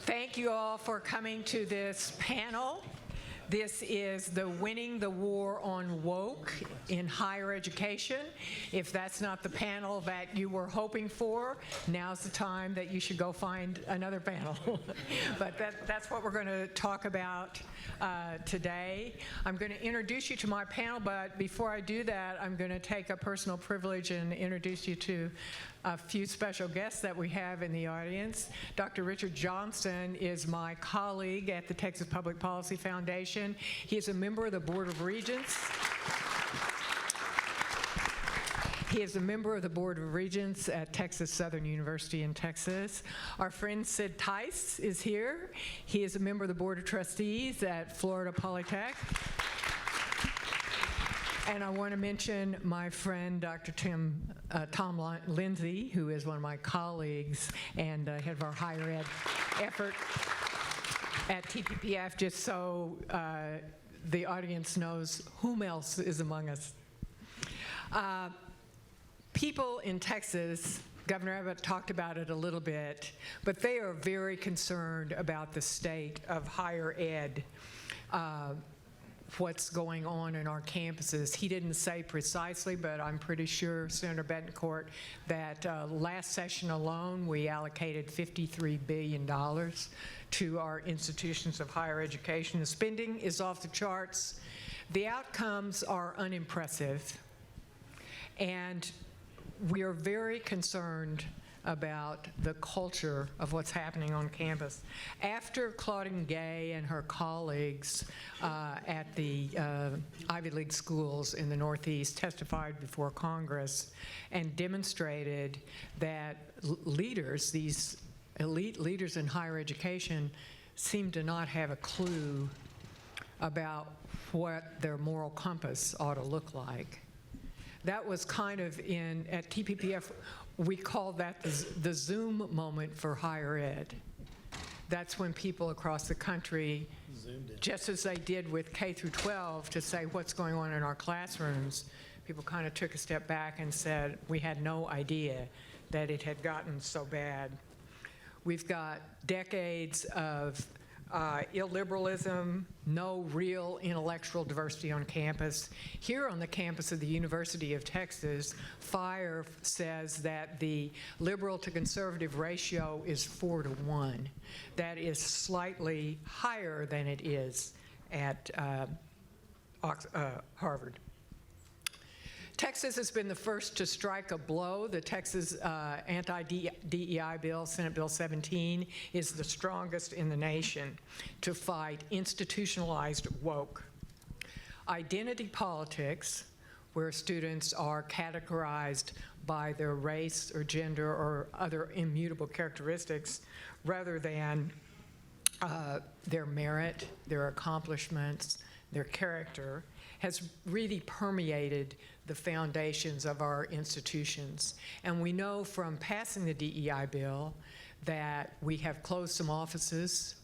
Thank you all for coming to this panel. This is the Winning the War on Woke in Higher Education. If that's not the panel that you were hoping for, now's the time that you should go find another panel. But that's what we're going to talk about today. I'm going to introduce you to my panel, but before I do that, I'm going to take a personal privilege and introduce you to a few special guests that we have in the audience. Dr. Richard Johnston is my colleague at the Texas Public Policy Foundation. He is a member of the Board of Regents. He is a member of the Board of Regents at Texas Southern University in Texas. Our friend Sid Tice is here. He is a member of the Board of Trustees at Florida Polytech. And I want to mention my friend, Dr. Tom Lindsay, who is one of my colleagues and head of our higher ed effort at TPS, just so the audience knows whom else is among us. People in Texas, Governor Abbott talked about it a little bit, but they are very concerned about the state of higher ed, what's going on in our campuses. He didn't say precisely, but I'm pretty sure, Senator Betancourt, that last session alone we allocated $53 billion to our institutions of higher education. The spending is off the charts. The outcomes are unimpressive, and we are very concerned about the culture of what's happening on campus. After Claudine Gay and her colleagues at the Ivy League schools in the Northeast testified before Congress and demonstrated that leaders, these elite leaders in higher education, seem to not have a clue about what their moral compass ought to look like. That was kind of at TPPF, we call that the Zoom moment for higher ed. That's when people across the country, just as they did with K through 12 to say what's going on in our classrooms, people kind of took a step back and said, we had no idea that it had gotten so bad. We've got decades of illiberalism, no real intellectual diversity on campus. Here on the campus of the University of Texas, FIRE says that the liberal to conservative ratio is 4-to-1. That is slightly higher than it is at Harvard. Texas has been the first to strike a blow. The Texas anti-DEI bill, Senate Bill 17, is the strongest in the nation to fight institutionalized woke. Identity politics, where students are categorized by their race or gender or other immutable characteristics rather than their merit, their accomplishments, their character, has really permeated the foundations of our institutions. And we know from passing the DEI bill that we have closed some offices,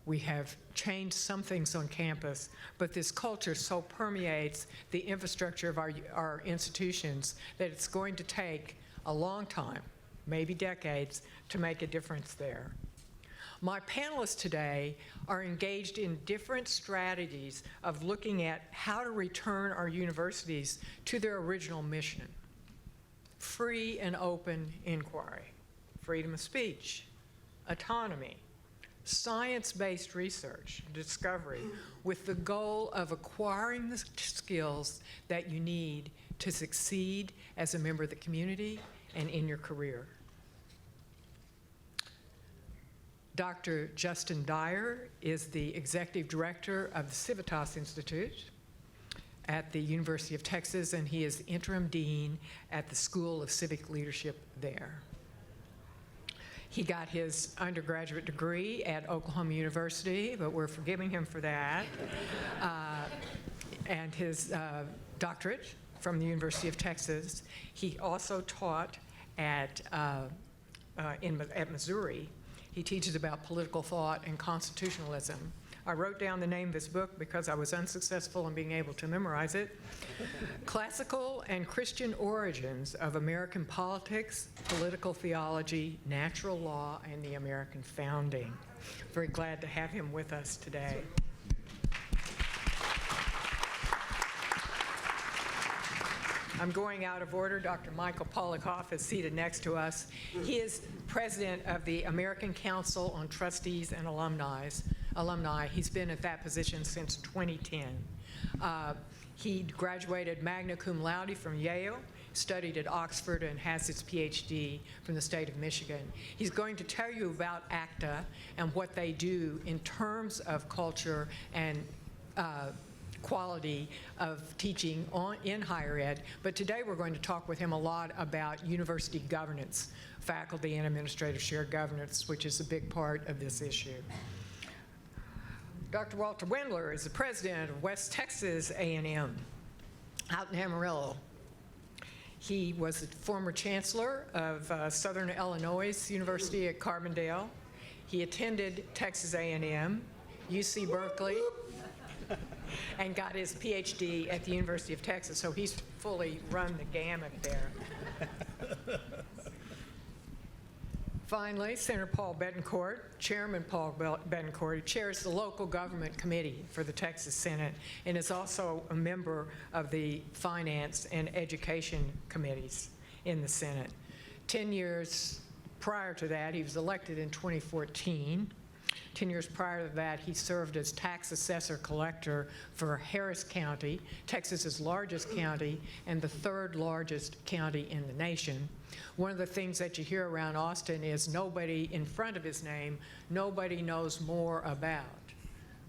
we have changed some things on campus, but this culture so permeates the infrastructure of our institutions that it's going to take a long time, maybe decades, to make a difference there. My panelists today are engaged in different strategies of looking at how to return our universities to their original mission: free and open inquiry, freedom of speech, autonomy, science-based research, discovery, with the goal of acquiring the skills that you need to succeed as a member of the community and in your career. Dr. Justin Dyer is the executive director of the Civitas Institute at the University of Texas, and he is interim dean at the School of Civic Leadership there. He got his undergraduate degree at Oklahoma University, but we're forgiving him for that, and his doctorate from the University of Texas. He also taught at Missouri. He teaches about political thought and constitutionalism I wrote down the name of his book because I was unsuccessful in being able to memorize it. Classical and Christian Origins of American Politics, Political Theology, Natural Law, and the American Founding. Very glad to have him with us today. I'm going out of order. Dr. Michael Polikoff is seated next to us. He is president of the American Council on Trustees and Alumni. He's been at that position since 2010. He graduated magna cum laude from Yale, studied at Oxford, and has his PhD from the state of Michigan. He's going to tell you about ACTA and what they do in terms of culture and quality of teaching in higher ed, but today we're going to talk with him a lot about university governance, faculty and administrative shared governance, which is a big part of this issue. Dr. Walter Wendler is the president of West Texas A&M out in Amarillo. He was the former chancellor of Southern Illinois University at Carbondale. He attended Texas A&M, UC Berkeley, and got his PhD at the University of Texas, so he's fully run the gamut there. Finally, Senator Paul Bettencourt, Chairman Paul Bettencourt, he chairs the local government committee for the Texas Senate and is also a member of the finance and education committees in the Senate. 10 years prior to that, he was elected in 2014. 10 years prior to that, he served as tax assessor collector for Harris County, Texas's largest county and the third largest county in the nation. One of the things that you hear around Austin is nobody in front of his name, nobody knows more about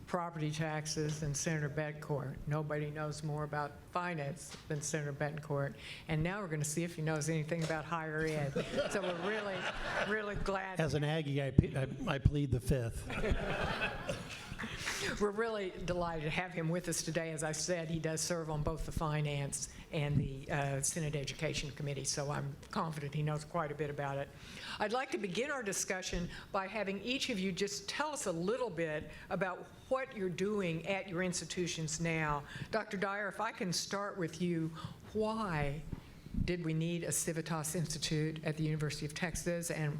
property taxes than Senator Bettencourt. Nobody knows more about finance than Senator Bettencourt. And now we're going to see if he knows anything about higher ed. So we're really, really glad. As an Aggie, I plead the fifth. We're really delighted to have him with us today. As I said, he does serve on both the Finance and the Senate Education Committee, so I'm confident he knows quite a bit about it. I'd like to begin our discussion by having each of you just tell us a little bit about what you're doing at your institutions now. Dr. Dyer, if I can start with you, why did we need a Civitas Institute at the University of Texas, and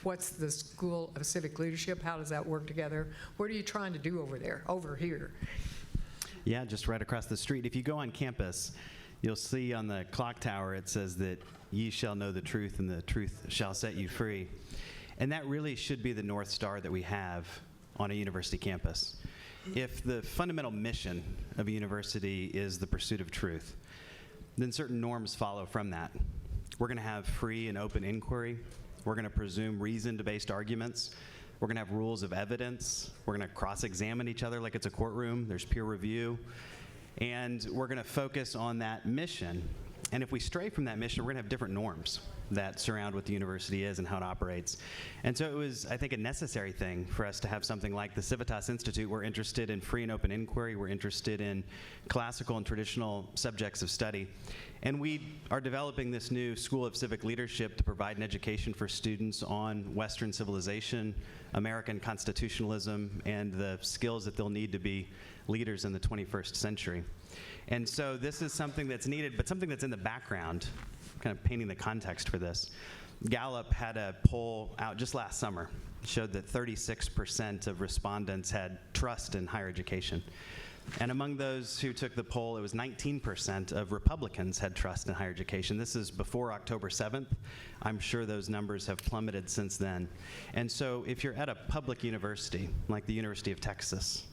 what's the School of Civic Leadership? How does that work together? What are you trying to do over here? Yeah, just right across the street. If you go on campus, you'll see on the clock tower it says that ye shall know the truth and the truth shall set you free. And that really should be the North Star that we have on a university campus. If the fundamental mission of a university is the pursuit of truth, then certain norms follow from that. We're going to have free and open inquiry. We're going to presume reasoned-based arguments. We're going to have rules of evidence. We're going to cross-examine each other like it's a courtroom. There's peer review. And we're going to focus on that mission. And if we stray from that mission, we're going to have different norms that surround what the university is and how it operates. And so it was, I think, a necessary thing for us to have something like the Civitas Institute. We're interested in free and open inquiry. We're interested in classical and traditional subjects of study. And we are developing this new School of Civic Leadership to provide an education for students on Western civilization, American constitutionalism, and the skills that they'll need to be leaders in the 21st century. And so this is something that's needed, but something that's in the background, kind of painting the context for this. Gallup had a poll out just last summer, showed that 36% of respondents had trust in higher education. And among those who took the poll, it was 19% of Republicans had trust in higher education. This is before October 7th. I'm sure those numbers have plummeted since then. And so if you're at a public university, like the University of Texas,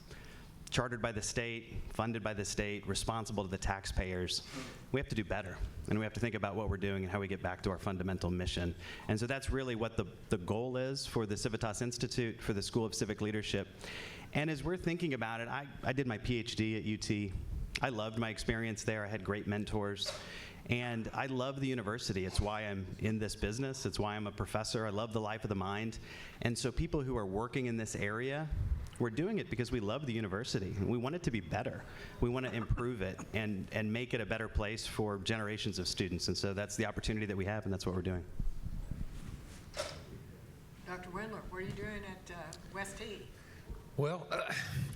chartered by the state, funded by the state, responsible to the taxpayers, we have to do better. And we have to think about what we're doing and how we get back to our fundamental mission. And so that's really what the goal is for the Civitas Institute, for the School of Civic Leadership. And as we're thinking about it, I did my PhD at UT. I loved my experience there. I had great mentors. And I love the university. It's why I'm in this business. It's why I'm a professor. I love the life of the mind. And so people who are working in this area, we're doing it because we love the university. We want it to be better. We want to improve it and make it a better place for generations of students. And so that's the opportunity that we have, and that's what we're doing. Dr. Wendler, what are you doing at West T? Well,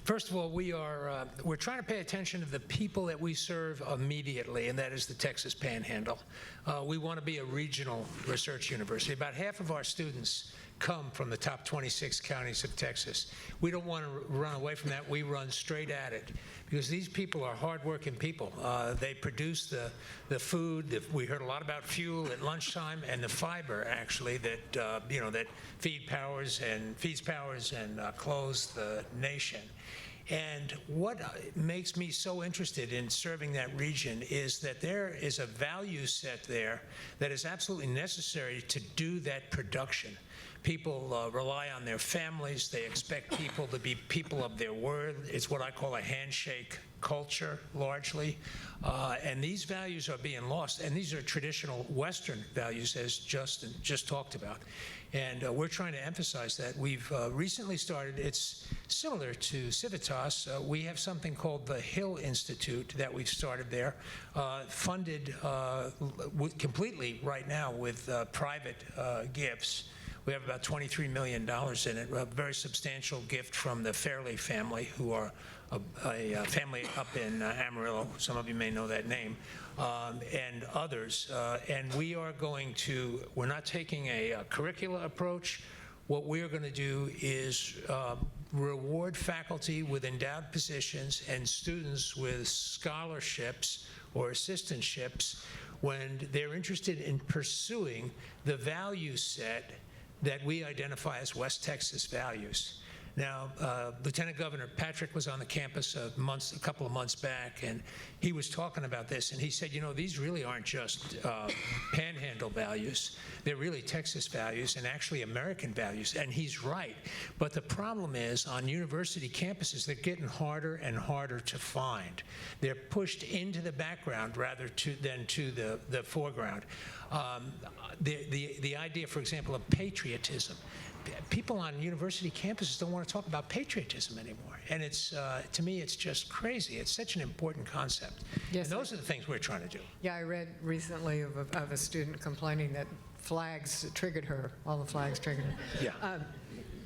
first of all, we're trying to pay attention to the people that we serve immediately, and that is the Texas Panhandle. We want to be a regional research university. About half of our students come from the top 26 counties of Texas. We don't want to run away from that. We run straight at it because these people are hardworking people. They produce the food. We heard a lot about fuel at lunchtime and the fiber, actually, that that feeds powers and clothes the nation. And what makes me so interested in serving that region is that there is a value set there that is absolutely necessary to do that production. People rely on their families. They expect people to be people of their word. It's what I call a handshake culture, largely. And these values are being lost. And these are traditional Western values, as Justin just talked about. And we're trying to emphasize that. We've recently started, it's similar to Civitas. We have something called the Hill Institute that we've started there, funded completely right now with private gifts. We have about $23 million in it, a very substantial gift from the Fairley family, who are a family up in Amarillo. Some of you may know that name, and others. And we're not taking a curricular approach. What we're going to do is reward faculty with endowed positions and students with scholarships or assistantships when they're interested in pursuing the value set that we identify as West Texas values. Now, Lieutenant Governor Patrick was on the campus a couple of months back, and he was talking about this, and he said, these really aren't just Panhandle values. They're really Texas values and actually American values, and he's right. But the problem is, on university campuses, they're getting harder and harder to find. They're pushed into the background rather than to the foreground. The idea, for example, of patriotism. People on university campuses don't want to talk about patriotism anymore. And it's, to me, it's just crazy. It's such an important concept. Yes, and those are the things we're trying to do. Yeah, I read recently of a student complaining that flags triggered her, all the flags triggered her. Yeah.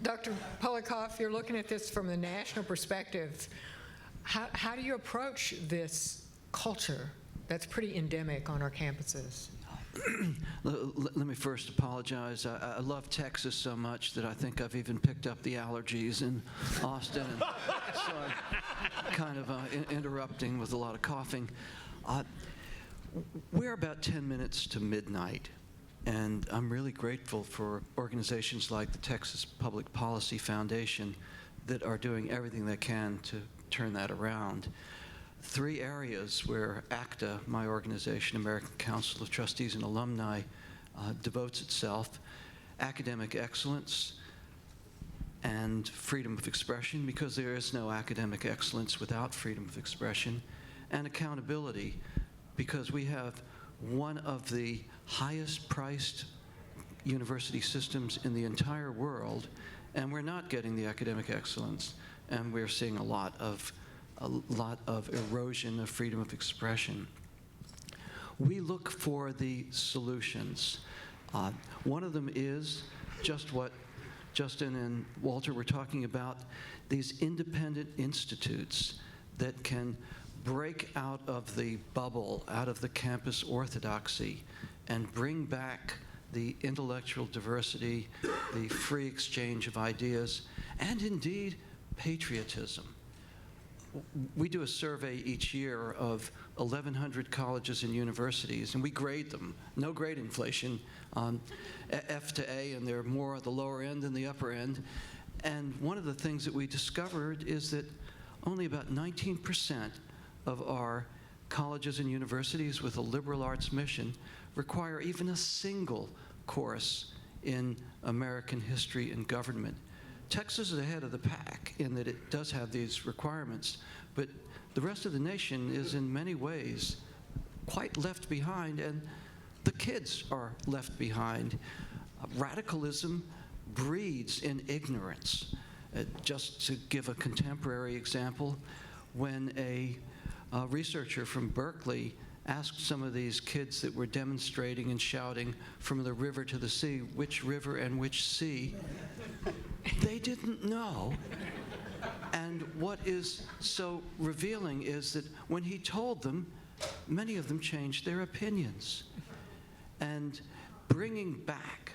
Dr. Polikoff, you're looking at this from the national perspective. How do you approach this culture that's pretty endemic on our campuses? Let me first apologize. I love Texas so much that I think I've even picked up the allergies in Austin. So I'm kind of interrupting with a lot of coughing. We're about 10 minutes to midnight, and I'm really grateful for organizations like the Texas Public Policy Foundation that are doing everything they can to turn that around. 3 areas where ACTA, my organization, American Council of Trustees and Alumni, devotes itself: academic excellence and freedom of expression, because there is no academic excellence without freedom of expression, and accountability, because we have one of the highest priced university systems in the entire world, and we're not getting the academic excellence, and we're seeing a lot of erosion of freedom of expression. We look for the solutions. One of them is just what Justin and Walter were talking about, these independent institutes that can break out of the bubble, out of the campus orthodoxy, and bring back the intellectual diversity, the free exchange of ideas, and indeed patriotism. We do a survey each year of 1,100 colleges and universities, and we grade them. No grade inflation, F to A, and they're more at the lower end than the upper end. And one of the things that we discovered is that only about 19% of our colleges and universities with a liberal arts mission require even a single course in American history and government. Texas is ahead of the pack in that it does have these requirements, but the rest of the nation is in many ways quite left behind, and the kids are left behind. Radicalism breeds in ignorance. Just to give a contemporary example, when a researcher from Berkeley asked some of these kids that were demonstrating and shouting from the river to the sea, which river and which sea, they didn't know. And what is so revealing is that when he told them, many of them changed their opinions. And bringing back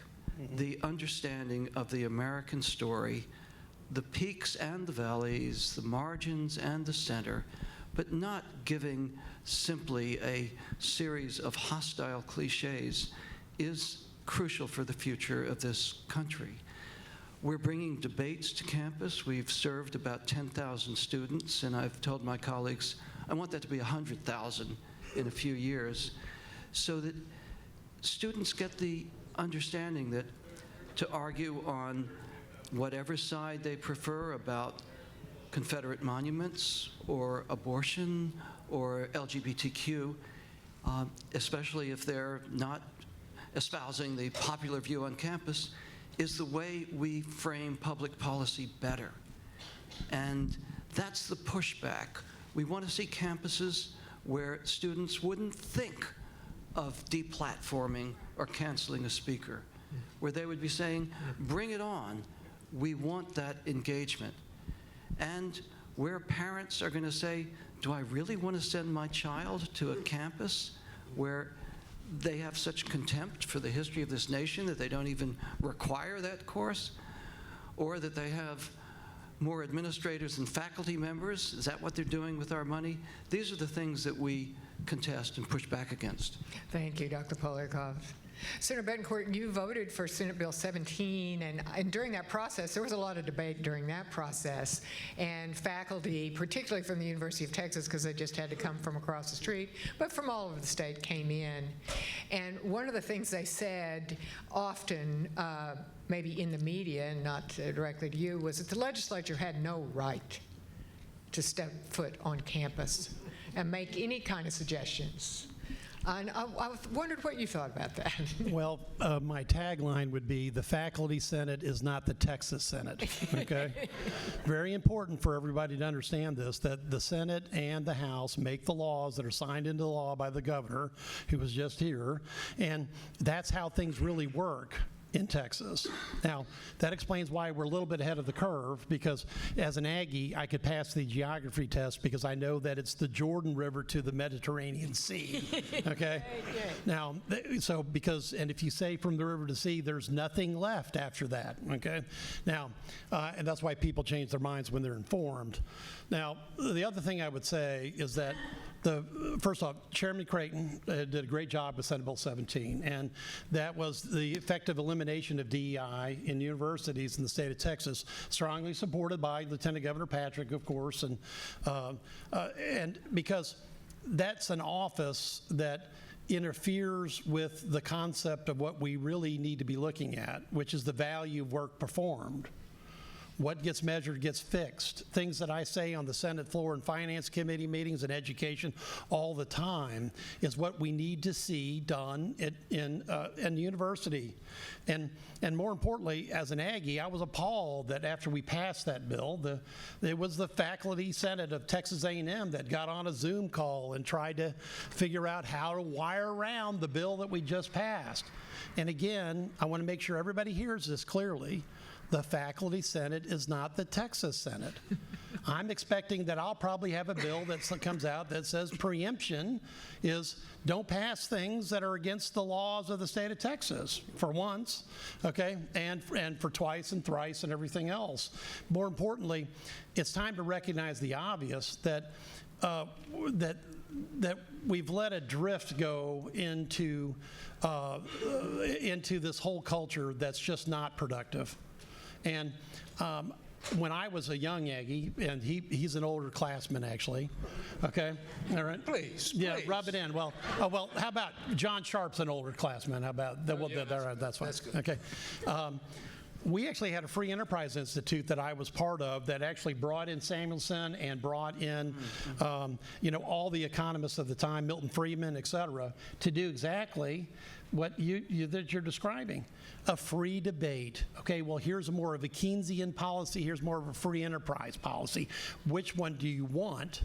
the understanding of the American story, the peaks and the valleys, the margins and the center, but not giving simply a series of hostile cliches, is crucial for the future of this country. We're bringing debates to campus. We've served about 10,000 students, and I've told my colleagues I want that to be 100,000 in a few years, so that students get the understanding that to argue on whatever side they prefer about Confederate monuments or abortion or LGBTQ, especially if they're not espousing the popular view on campus, is the way we frame public policy better. And that's the pushback. We want to see campuses where students wouldn't think of deplatforming or canceling a speaker, where they would be saying, bring it on, we want that engagement. And where parents are going to say, do I really want to send my child to a campus where they have such contempt for the history of this nation that they don't even require that course? Or that they have more administrators and faculty members? Is that what they're doing with our money? These are the things that we contest and push back against. Thank you, Dr. Poliakoff. Senator Betancourt, you voted for Senate Bill 17, and during that process, there was a lot of debate during that process, and faculty, particularly from the University of Texas, because they just had to come from across the street, but from all over the state came in. And one of the things they said often, maybe in the media and not directly to you, was that the legislature had no right to step foot on campus and make any kind of suggestions. And I wondered what you thought about that. Well, my tagline would be, the faculty senate is not the Texas Senate, okay? Very important for everybody to understand this, that the Senate and the House make the laws that are signed into law by the governor, who was just here, and that's how things really work in Texas. Now, that explains why we're a little bit ahead of the curve, because as an Aggie, I could pass the geography test because I know that it's the Jordan River to the Mediterranean Sea, okay? Now, so because, and if you say from the river to sea, there's nothing left after that, okay? Now, and that's why people change their minds when they're informed. Now, the other thing I would say is that first off, Chairman Creighton did a great job with Senate Bill 17, and that was the effective elimination of DEI in universities in the state of Texas, strongly supported by Lieutenant Governor Patrick, of course, and because that's an office that interferes with the concept of what we really need to be looking at, which is the value of work performed. What gets measured gets fixed. Things that I say on the Senate floor and Finance Committee meetings and education all the time is what we need to see done in the university. And more importantly, as an Aggie, I was appalled that after we passed that bill, it was the faculty senate of Texas A&M that got on a Zoom call and tried to figure out how to wire around the bill that we just passed. And again, I want to make sure everybody hears this clearly. The faculty senate is not the Texas Senate. I'm expecting that I'll probably have a bill that comes out that says preemption is don't pass things that are against the laws of the state of Texas, for once, okay, and for twice and thrice and everything else. More importantly, it's time to recognize the obvious, that we've let a drift go into this whole culture that's just not productive. And when I was a young Aggie, and he's an older classman, actually, okay? All right? Please, Yeah, please. rub it in. Well, how about John Sharp's an older classman? How about that? Well, yeah, all right, that's fine. that's good. Okay. We actually had a Free Enterprise Institute that I was part of that actually brought in Samuelson and brought in, all the economists of the time, Milton Friedman, et cetera, to do exactly what that you're describing, a free debate. Okay, well, here's more of a Keynesian policy, here's more of a free enterprise policy. Which one do you want?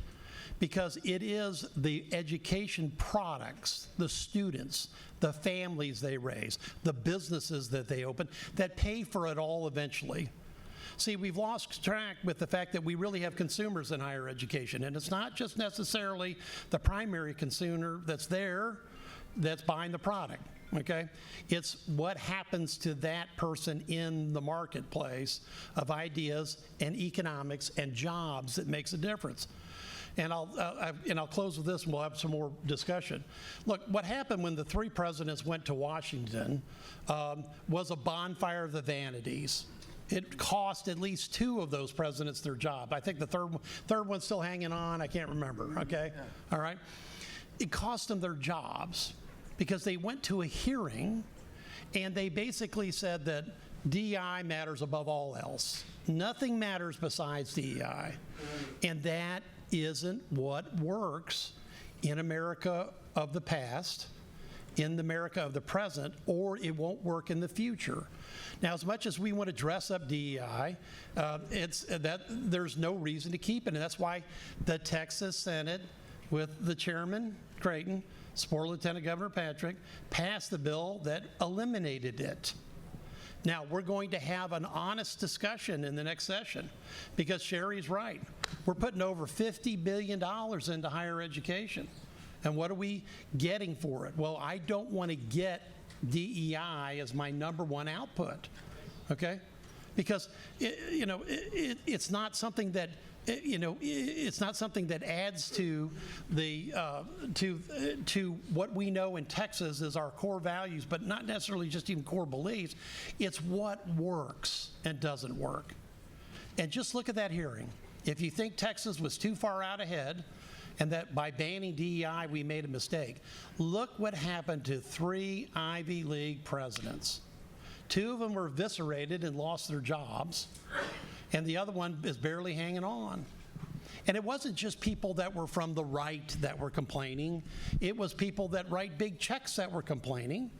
Because it is the education products, the students, the families they raise, the businesses that they open, that pay for it all eventually. See, we've lost track with the fact that we really have consumers in higher education, and it's not just necessarily the primary consumer that's there that's buying the product, okay? It's what happens to that person in the marketplace of ideas and economics and jobs that makes a difference. And I'll close with this, and we'll have some more discussion. Look, what happened when the three presidents went to Washington was a bonfire of the vanities. It cost at least two of those presidents their job. I think the third one's still hanging on. I can't remember, okay? All right? It cost them their jobs because they went to a hearing and they basically said that DEI matters above all else. Nothing matters besides DEI. And that isn't what works in America of the past, in the America of the present, or it won't work in the future. Now, as much as we want to dress up DEI, there's no reason to keep it, and that's why the Texas Senate, with the chairman, Creighton, support Lieutenant Governor Patrick, passed the bill that eliminated it. Now, we're going to have an honest discussion in the next session because Sherry's right. We're putting over $50 billion into higher education. And what are we getting for it? Well, I don't want to get DEI as my number one output, okay? Because, it's not something that it's not something that adds to the to what we know in Texas as our core values, but not necessarily just even core beliefs. It's what works and doesn't work. And just look at that hearing. If you think Texas was too far out ahead and that by banning DEI we made a mistake, look what happened to 3 Ivy League presidents. 2 of them were eviscerated and lost their jobs, and the other one is barely hanging on. And it wasn't just people that were from the right that were complaining. It was people that write big checks that were complaining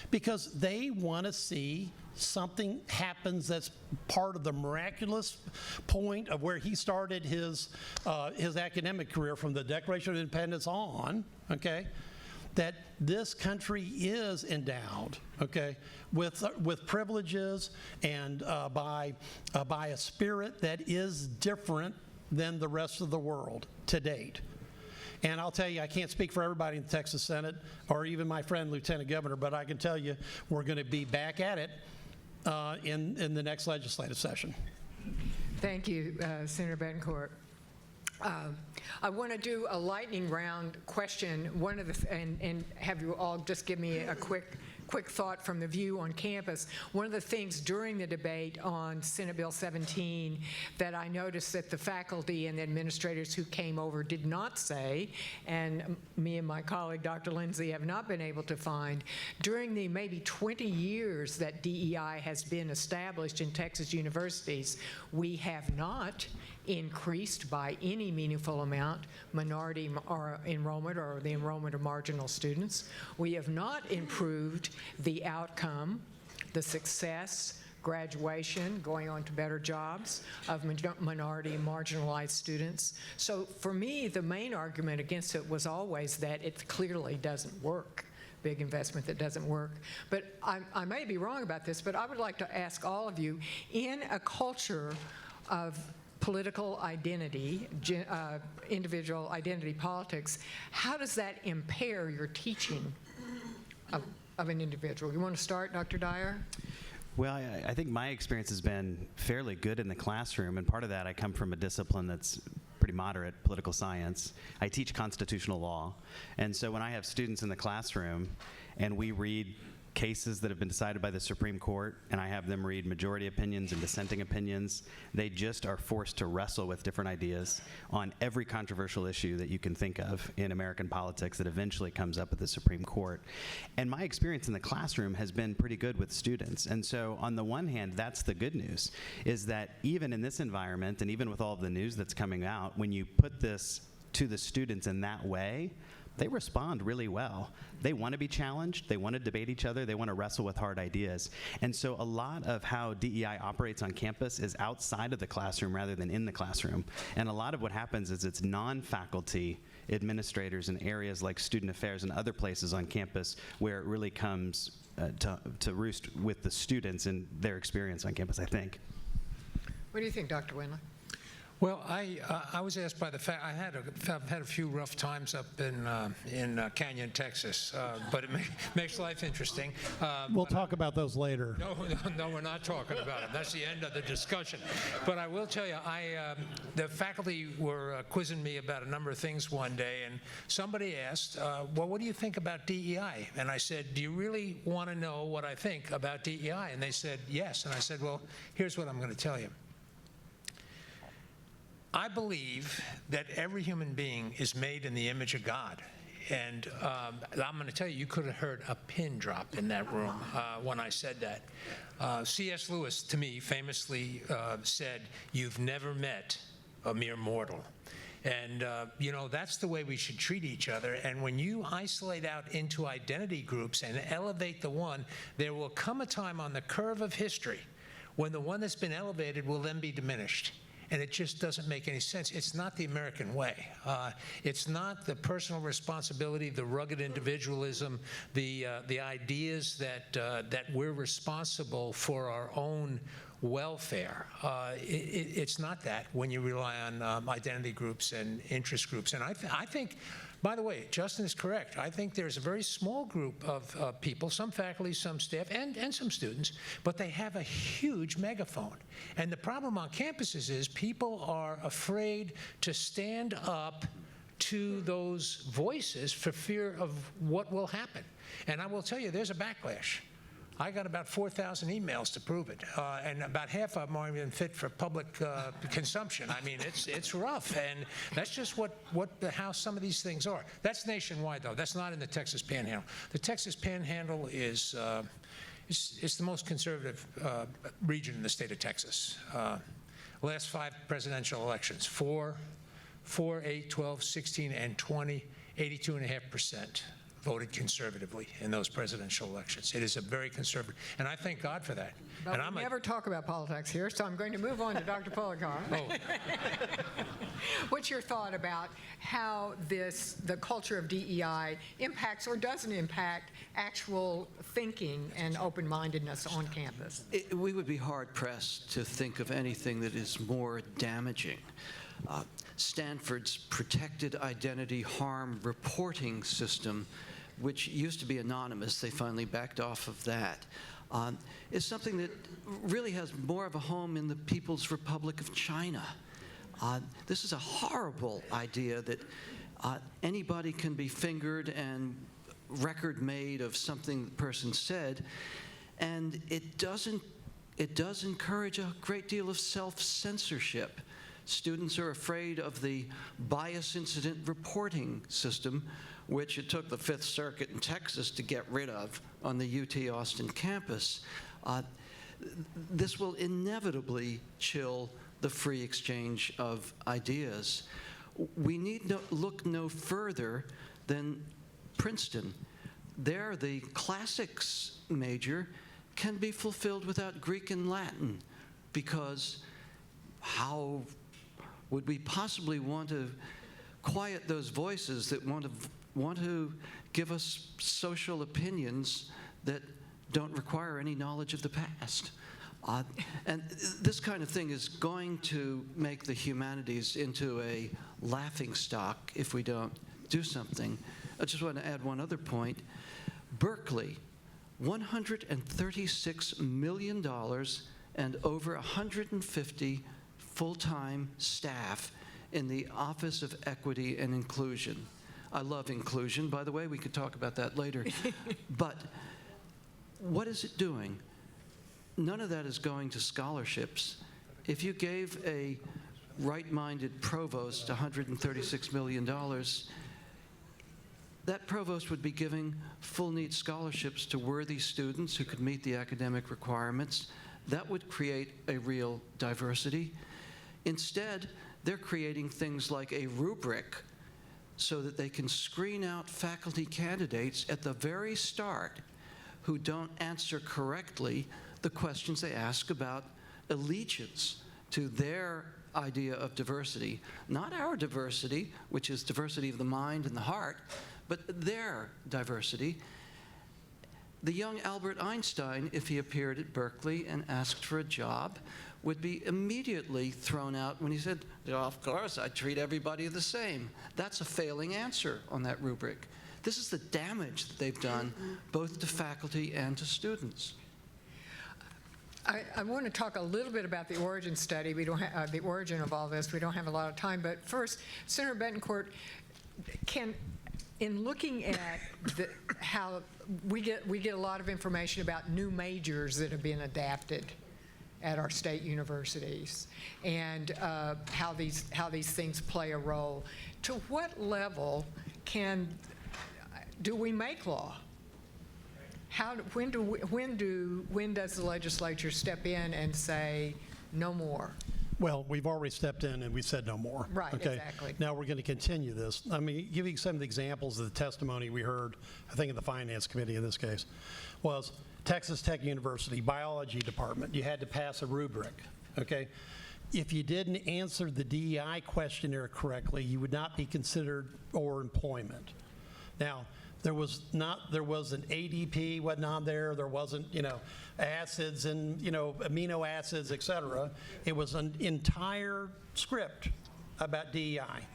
because they want to see something happens that's part of the miraculous point of where he started his academic career from the Declaration of Independence on, okay? That this country is endowed, okay, with privileges and by a spirit that is different than the rest of the world to date. And I'll tell you, I can't speak for everybody in the Texas Senate or even my friend Lieutenant Governor, but I can tell you we're going to be back at it in the next legislative session. Thank you, Senator Betancourt. I want to do a lightning round question. And have you all just give me a quick thought from the view on campus. One of the things during the debate on Senate Bill 17 that I noticed that the faculty and the administrators who came over did not say, and me and my colleague Dr. Lindsay have not been able to find, during the maybe 20 years that DEI has been established in Texas universities, we have not increased by any meaningful amount minority enrollment or the enrollment of marginal students. We have not improved the outcome, the success, graduation, going on to better jobs of minority and marginalized students. So for me, the main argument against it was always that it clearly doesn't work. Big investment that doesn't work. But I may be wrong about this, but I would like to ask all of you, in a culture of political identity, individual identity politics, how does that impair your teaching of an individual? You want to start, Dr. Dyer? Well, I think my experience has been fairly good in the classroom, and part of that I come from a discipline that's pretty moderate, political science. I teach constitutional law, and so when I have students in the classroom and we read cases that have been decided by the Supreme Court, and I have them read majority opinions and dissenting opinions, they just are forced to wrestle with different ideas on every controversial issue that you can think of in American politics that eventually comes up at the Supreme Court. And my experience in the classroom has been pretty good with students. And so on the one hand, that's the good news, is that even in this environment, and even with all of the news that's coming out, when you put this to the students in that way, they respond really well. They want to be challenged. They want to debate each other. They want to wrestle with hard ideas. And so a lot of how DEI operates on campus is outside of the classroom rather than in the classroom. And a lot of what happens is it's non-faculty administrators in areas like student affairs and other places on campus where it really comes to roost with the students and their experience on campus, I think. What do you think, Dr. Winley? Well, I was asked by the fact I've had a few rough times up in Canyon, Texas, but it makes life interesting. We'll talk about those later. No, we're not talking about it. That's the end of the discussion. But I will tell you, the faculty were quizzing me about a number of things one day, and somebody asked, well, what do you think about DEI? And I said, do you really want to know what I think about DEI? And they said, yes. And I said, well, here's what I'm going to tell you. I believe that every human being is made in the image of God. And I'm going to tell you, you could have heard a pin drop in that room when I said that. C.S. Lewis, to me, famously said, you've never met a mere mortal. And, you know, that's the way we should treat each other. And when you isolate out into identity groups and elevate the one, there will come a time on the curve of history when the one that's been elevated will then be diminished. And it just doesn't make any sense. It's not the American way. It's not the personal responsibility, the rugged individualism, the ideas that we're responsible for our own welfare. It's not that when you rely on identity groups and interest groups. And I think, by the way, Justin is correct. I think there's a very small group of people, some faculty, some staff, and some students, but they have a huge megaphone. And the problem on campuses is people are afraid to stand up to those voices for fear of what will happen. And I will tell you, there's a backlash. I got about 4,000 emails to prove it, and about half of them aren't even fit for public consumption. I mean, it's rough, and that's just how some of these things are. That's nationwide, though. That's not in the Texas Panhandle. The Texas Panhandle is it's the most conservative region in the state of Texas. Last 5 presidential elections, 4, 8, 12, 16, and 20, 82.5%. Voted conservatively in those presidential elections. It is a very conservative, and I thank God for that. But and we never talk about politics here, so I'm going to move on to Dr. Policar. Oh. What's your thought about how the culture of DEI impacts or doesn't impact actual thinking and open-mindedness on campus? We would be hard-pressed to think of anything that is more damaging. Stanford's protected identity harm reporting system, which used to be anonymous, they finally backed off of that, is something that really has more of a home in the People's Republic of China. This is a horrible idea that anybody can be fingered and record made of something the person said, and it does encourage a great deal of self-censorship. Students are afraid of the bias incident reporting system, which it took the Fifth Circuit in Texas to get rid of on the UT Austin campus. This will inevitably chill the free exchange of ideas. We need look no further than Princeton. There, the classics major can be fulfilled without Greek and Latin, because how would we possibly want to quiet those voices that want to give us social opinions that don't require any knowledge of the past? And this kind of thing is going to make the humanities into a laughingstock if we don't do something. I just want to add one other point. Berkeley, $136 million and over 150 full-time staff in the Office of Equity and Inclusion. I love inclusion, by the way. We could talk about that later. But what is it doing? None of that is going to scholarships. If you gave a right-minded provost $136 million, that provost would be giving full-need scholarships to worthy students who could meet the academic requirements. That would create a real diversity. Instead, they're creating things like a rubric so that they can screen out faculty candidates at the very start who don't answer correctly the questions they ask about allegiance to their idea of diversity. Not our diversity, which is diversity of the mind and the heart, but their diversity. the young Albert Einstein, if he appeared at Berkeley and asked for a job, would be immediately thrown out when he said, of course, I treat everybody the same. That's a failing answer on that rubric. This is the damage that they've done both to faculty and to students. I want to talk a little bit about the origin study. We don't have the origin of all this. We don't have a lot of time, but first, Senator Betancourt, in looking at how we get a lot of information about new majors that have been adapted at our state universities and how these things play a role. To what level do we make law? When does the legislature step in and say no more? Well, we've already stepped in and we said no more. Right, okay? exactly. Now we're going to continue this. I mean, give you some of the examples of the testimony we heard, I think in the Finance Committee in this case, was Texas Tech University, biology department. You had to pass a rubric, okay? If you didn't answer the DEI questionnaire correctly, you would not be considered for employment. Now, there was an ADP wasn't on there. There wasn't, acids and, amino acids, et cetera. It was an entire script about DEI.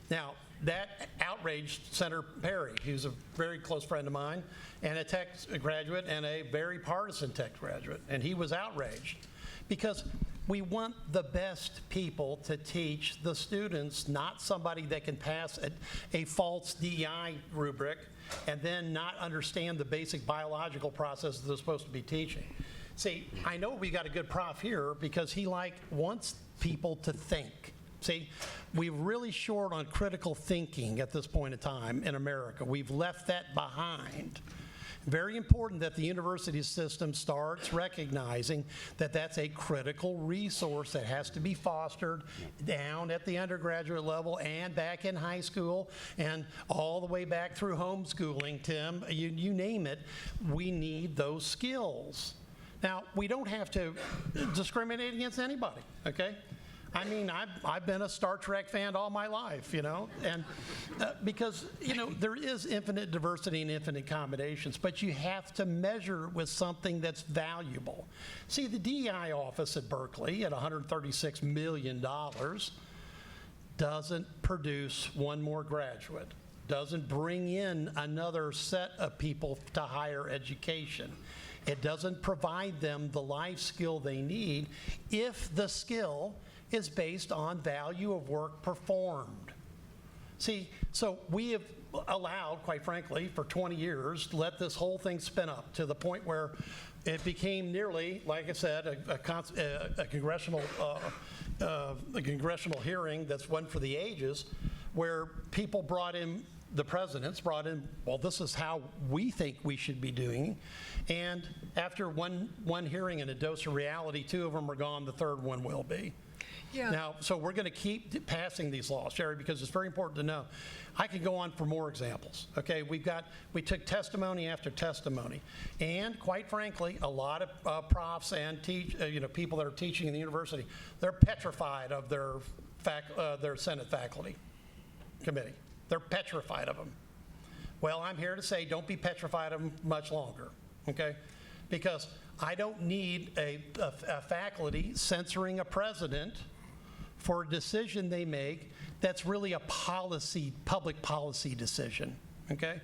Now, that outraged Senator Perry, who's a very close friend of mine, and a tech graduate and a very partisan tech graduate. And he was outraged because we want the best people to teach the students, not somebody that can pass a false DEI rubric and then not understand the basic biological processes they're supposed to be teaching. See, I know we got a good prof here because he wants people to think. See, we're really short on critical thinking at this point in time in America. We've left that behind. Very important that the university system starts recognizing that that's a critical resource that has to be fostered down at the undergraduate level and back in high school and all the way back through homeschooling, Tim, you name it. We need those skills. Now, we don't have to discriminate against anybody, okay? I mean, I've been a Star Trek fan all my life, and because, there is infinite diversity and infinite combinations, but you have to measure it with something that's valuable. See, the DEI office at Berkeley at $136 million doesn't produce one more graduate, doesn't bring in another set of people to higher education. It doesn't provide them the life skill they need if the skill is based on value of work performed. See, so we have allowed, quite frankly, for 20 years, let this whole thing spin up to the point where it became nearly, like I said, a congressional hearing that's one for the ages, where people the presidents brought in, well, this is how we think we should be doing. And after one hearing and a dose of reality, 2 of them are gone, the third one will be. Yeah. Now, so we're going to keep passing these laws, Sherry, because it's very important to know. I could go on for more examples. Okay, we took testimony after testimony, and quite frankly, a lot of profs and people that are teaching in the university, they're petrified of their Senate faculty committee. They're petrified of them. Well, I'm here to say, don't be petrified of them much longer. Okay, because I don't need a faculty censoring a president for a decision they make that's really a public policy decision, okay?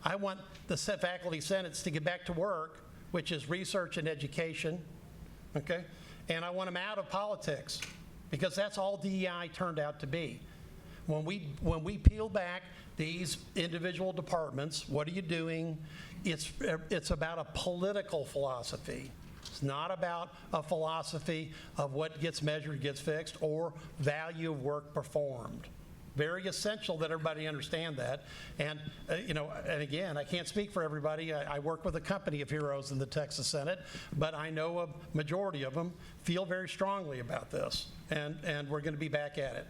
I want the faculty senates to get back to work, which is research and education, okay? And I want them out of politics, because that's all DEI turned out to be. When we peel back these individual departments, what are you doing? It's about a political philosophy. It's not about a philosophy of what gets measured gets fixed or value of work performed. Very essential that everybody understand that. And, and again, I can't speak for everybody. I work with a company of heroes in the Texas Senate, but I know a majority of them feel very strongly about this, and we're going to be back at it.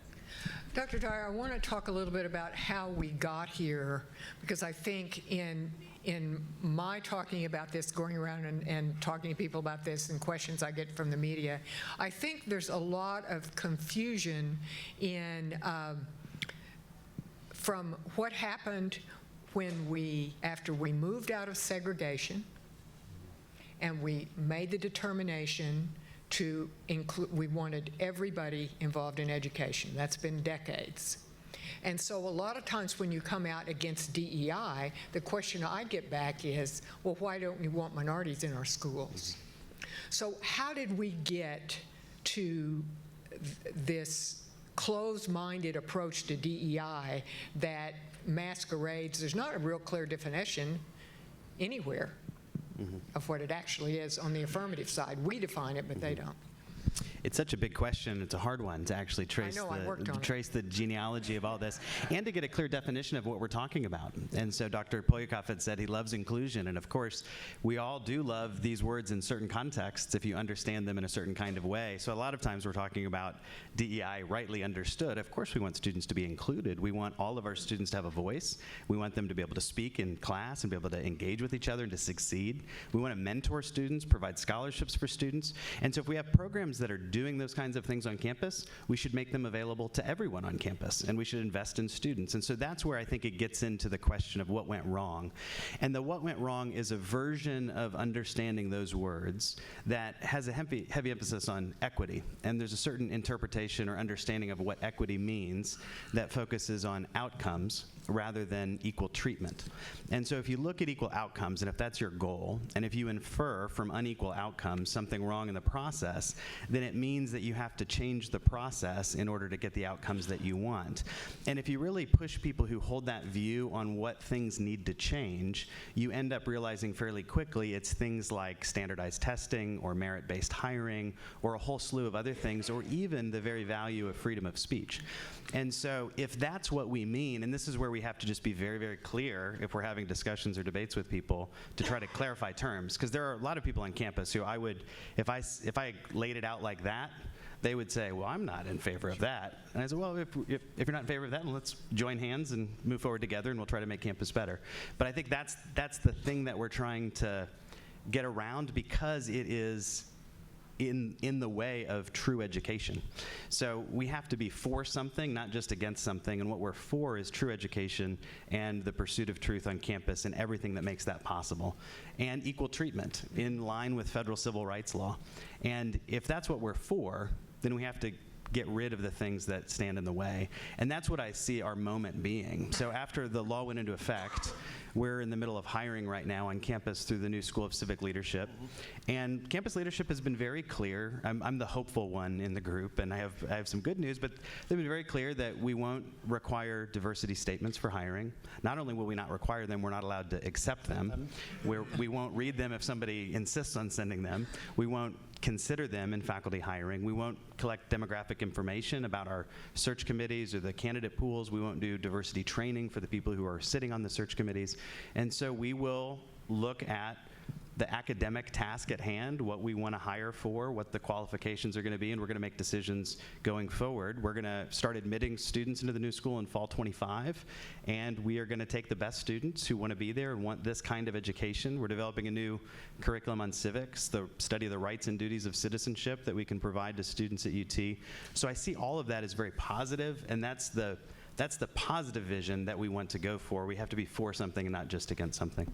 Dr. Dyer, I want to talk a little bit about how we got here, because I think in my talking about this, going around and talking to people about this and questions I get from the media, I think there's a lot of confusion from what happened after we moved out of segregation and we made the determination to include, we wanted everybody involved in education. That's been decades. And so a lot of times when you come out against DEI, the question I get back is, well, why don't you want minorities in our schools? So how did we get to this closed-minded approach to DEI that masquerades, there's not a real clear definition anywhere of what it actually is on the affirmative side. We define it, but they don't. It's such a big question. It's a hard one to actually trace the genealogy of all this and to get a clear definition of what we're talking about. And so Dr. Polyakov had said he loves inclusion. And of course, we all do love these words in certain contexts if you understand them in a certain kind of way. So a lot of times we're talking about DEI rightly understood. Of course, we want students to be included. We want all of our students to have a voice. We want them to be able to speak in class and be able to engage with each other and to succeed. We want to mentor students, provide scholarships for students. And so if we have programs that are doing those kinds of things on campus, we should make them available to everyone on campus, and we should invest in students. And so that's where I think it gets into the question of what went wrong. And the what went wrong is a version of understanding those words that has a heavy emphasis on equity. And there's a certain interpretation or understanding of what equity means that focuses on outcomes rather than equal treatment. And so if you look at equal outcomes, and if that's your goal, and if you infer from unequal outcomes something wrong in the process, then it means that you have to change the process in order to get the outcomes that you want. And if you really push people who hold that view on what things need to change, you end up realizing fairly quickly it's things like standardized testing or merit-based hiring or a whole slew of other things, or even the very value of freedom of speech. And so if that's what we mean, and this is where we have to just be very, very clear if we're having discussions or debates with people to try to clarify terms, because there are a lot of people on campus who I would, if I laid it out like that, they would say, well, I'm not in favor of that. And I said, well, if you're not in favor of that, well, let's join hands and move forward together, and we'll try to make campus better. But I think that's the thing that we're trying to get around, because it is in the way of true education. So we have to be for something, not just against something, and what we're for is true education and the pursuit of truth on campus and everything that makes that possible, and equal treatment in line with federal civil rights law. And if that's what we're for, then we have to get rid of the things that stand in the way. And that's what I see our moment being. So after the law went into effect, we're in the middle of hiring right now on campus through the new School of Civic Leadership. And campus leadership has been very clear. I'm the hopeful one in the group, and I have some good news, but they've been very clear that we won't require diversity statements for hiring. Not only will we not require them, we're not allowed to accept them. We won't read them if somebody insists on sending them. We won't consider them in faculty hiring. We won't collect demographic information about our search committees or the candidate pools. We won't do diversity training for the people who are sitting on the search committees. And so we will look at the academic task at hand, what we want to hire for, what the qualifications are going to be, and we're going to make decisions going forward. We're going to start admitting students into the new school in fall 25, and we are going to take the best students who want to be there and want this kind of education. We're developing a new curriculum on civics, the study of the rights and duties of citizenship that we can provide to students at UT. So I see all of that as very positive, and that's the positive vision that we want to go for. We have to be for something and not just against something.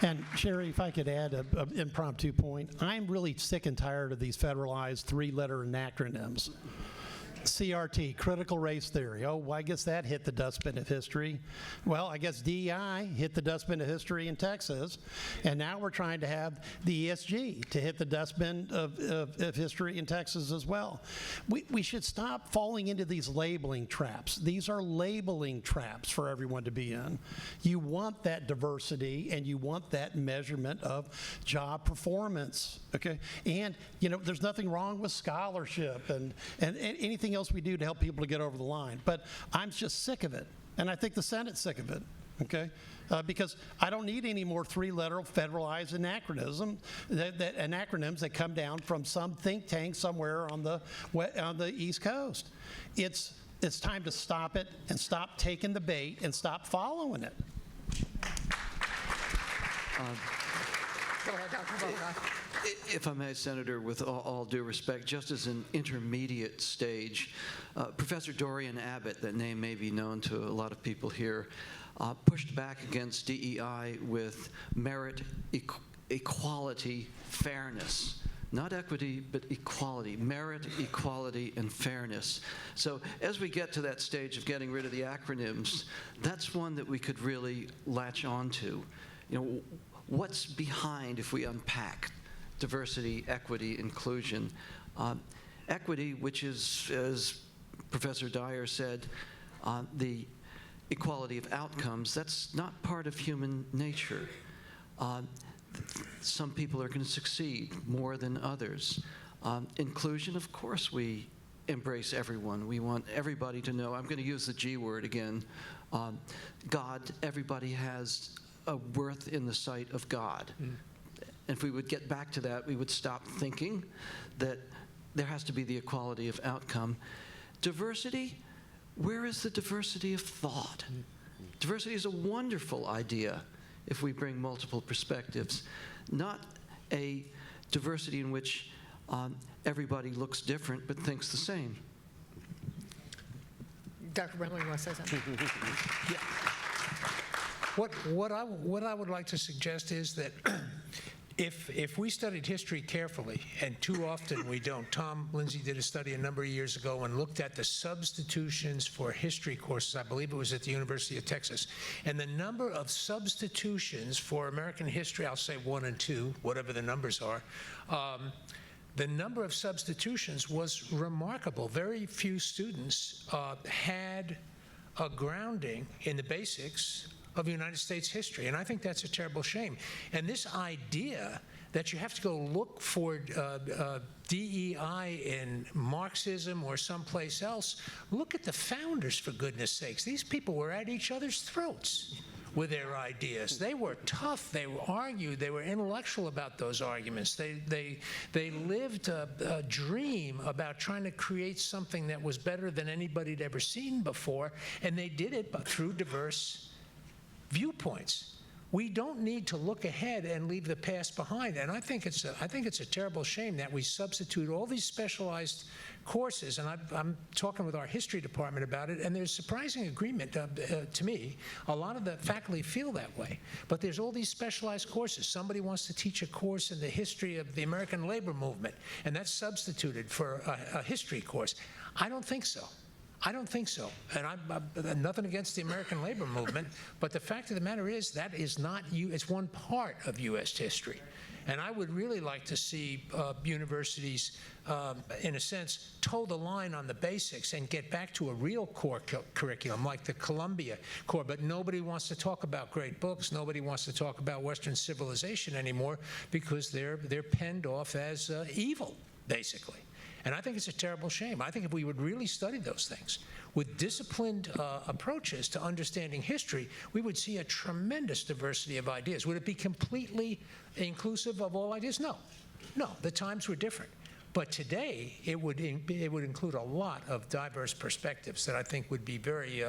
And Sherry, if I could add an impromptu point, I'm really sick and tired of these federalized three-letter acronyms. CRT, critical race theory. Oh, well, I guess that hit the dustbin of history. Well, I guess DEI hit the dustbin of history in Texas, and now we're trying to have the ESG to hit the dustbin of history in Texas as well. We should stop falling into these labeling traps. These are labeling traps for everyone to be in. You want that diversity, and you want that measurement of job performance, okay? And, you know, there's nothing wrong with scholarship and anything else we do to help people to get over the line. But I'm just sick of it, and I think the Senate's sick of it, okay? Because I don't need any more three-letter federalized anachronisms that come down from some think tank somewhere on the East Coast. It's time to stop it and stop taking the bait and stop following it. Go ahead, Dr. Volkov. If I may, Senator, with all due respect, just as an intermediate stage, Professor Dorian Abbott, that name may be known to a lot of people here, pushed back against DEI with merit, equality, fairness. Not equity, but equality. Merit, equality, and fairness. So as we get to that stage of getting rid of the acronyms, that's one that we could really latch onto. You know, what's behind if we unpack diversity, equity, inclusion? Equity, which is, as Professor Dyer said, the equality of outcomes, that's not part of human nature. Some people are going to succeed more than others. Inclusion, of course, we embrace everyone. We want everybody to know, I'm going to use the G word again, God, everybody has a worth in the sight of God. And if we would get back to that, we would stop thinking that there has to be the equality of outcome. Diversity, where is the diversity of thought? Diversity is a wonderful idea if we bring multiple perspectives, not a diversity in which everybody looks different but thinks the same. Dr. Brentley, you want to say something? Yeah. What I would like to suggest is that if we studied history carefully, and too often we don't. Tom Lindsay did a study a number of years ago and looked at the substitutions for history courses. I believe it was at the University of Texas. And the number of substitutions for American history, I'll say 1 and 2, whatever the numbers are, the number of substitutions was remarkable. Very few students had a grounding in the basics of United States history, and I think that's a terrible shame. And this idea that you have to go look for DEI in Marxism or someplace else, look at the founders, for goodness sakes. These people were at each other's throats with their ideas. They were tough, they argued, they were intellectual about those arguments. They lived a dream about trying to create something that was better than anybody had ever seen before, and they did it through diverse viewpoints. We don't need to look ahead and leave the past behind. And I think it's a terrible shame that we substitute all these specialized courses. And I'm talking with our history department about it, and there's surprising agreement to me. A lot of the faculty feel that way. But there's all these specialized courses. Somebody wants to teach a course in the history of the American labor movement, and that's substituted for a history course. I don't think so. I don't think so. And I'm nothing against the American labor movement, but the fact of the matter is that is not it's one part of U.S. history. And I would really like to see universities, in a sense, toe the line on the basics and get back to a real core curriculum like the Columbia core. But nobody wants to talk about great books. Nobody wants to talk about Western civilization anymore because they're penned off as evil, basically. And I think it's a terrible shame. I think if we would really study those things with disciplined approaches to understanding history, we would see a tremendous diversity of ideas. Would it be completely inclusive of all ideas? No. No, the times were different. But today, it would include a lot of diverse perspectives that I think would be very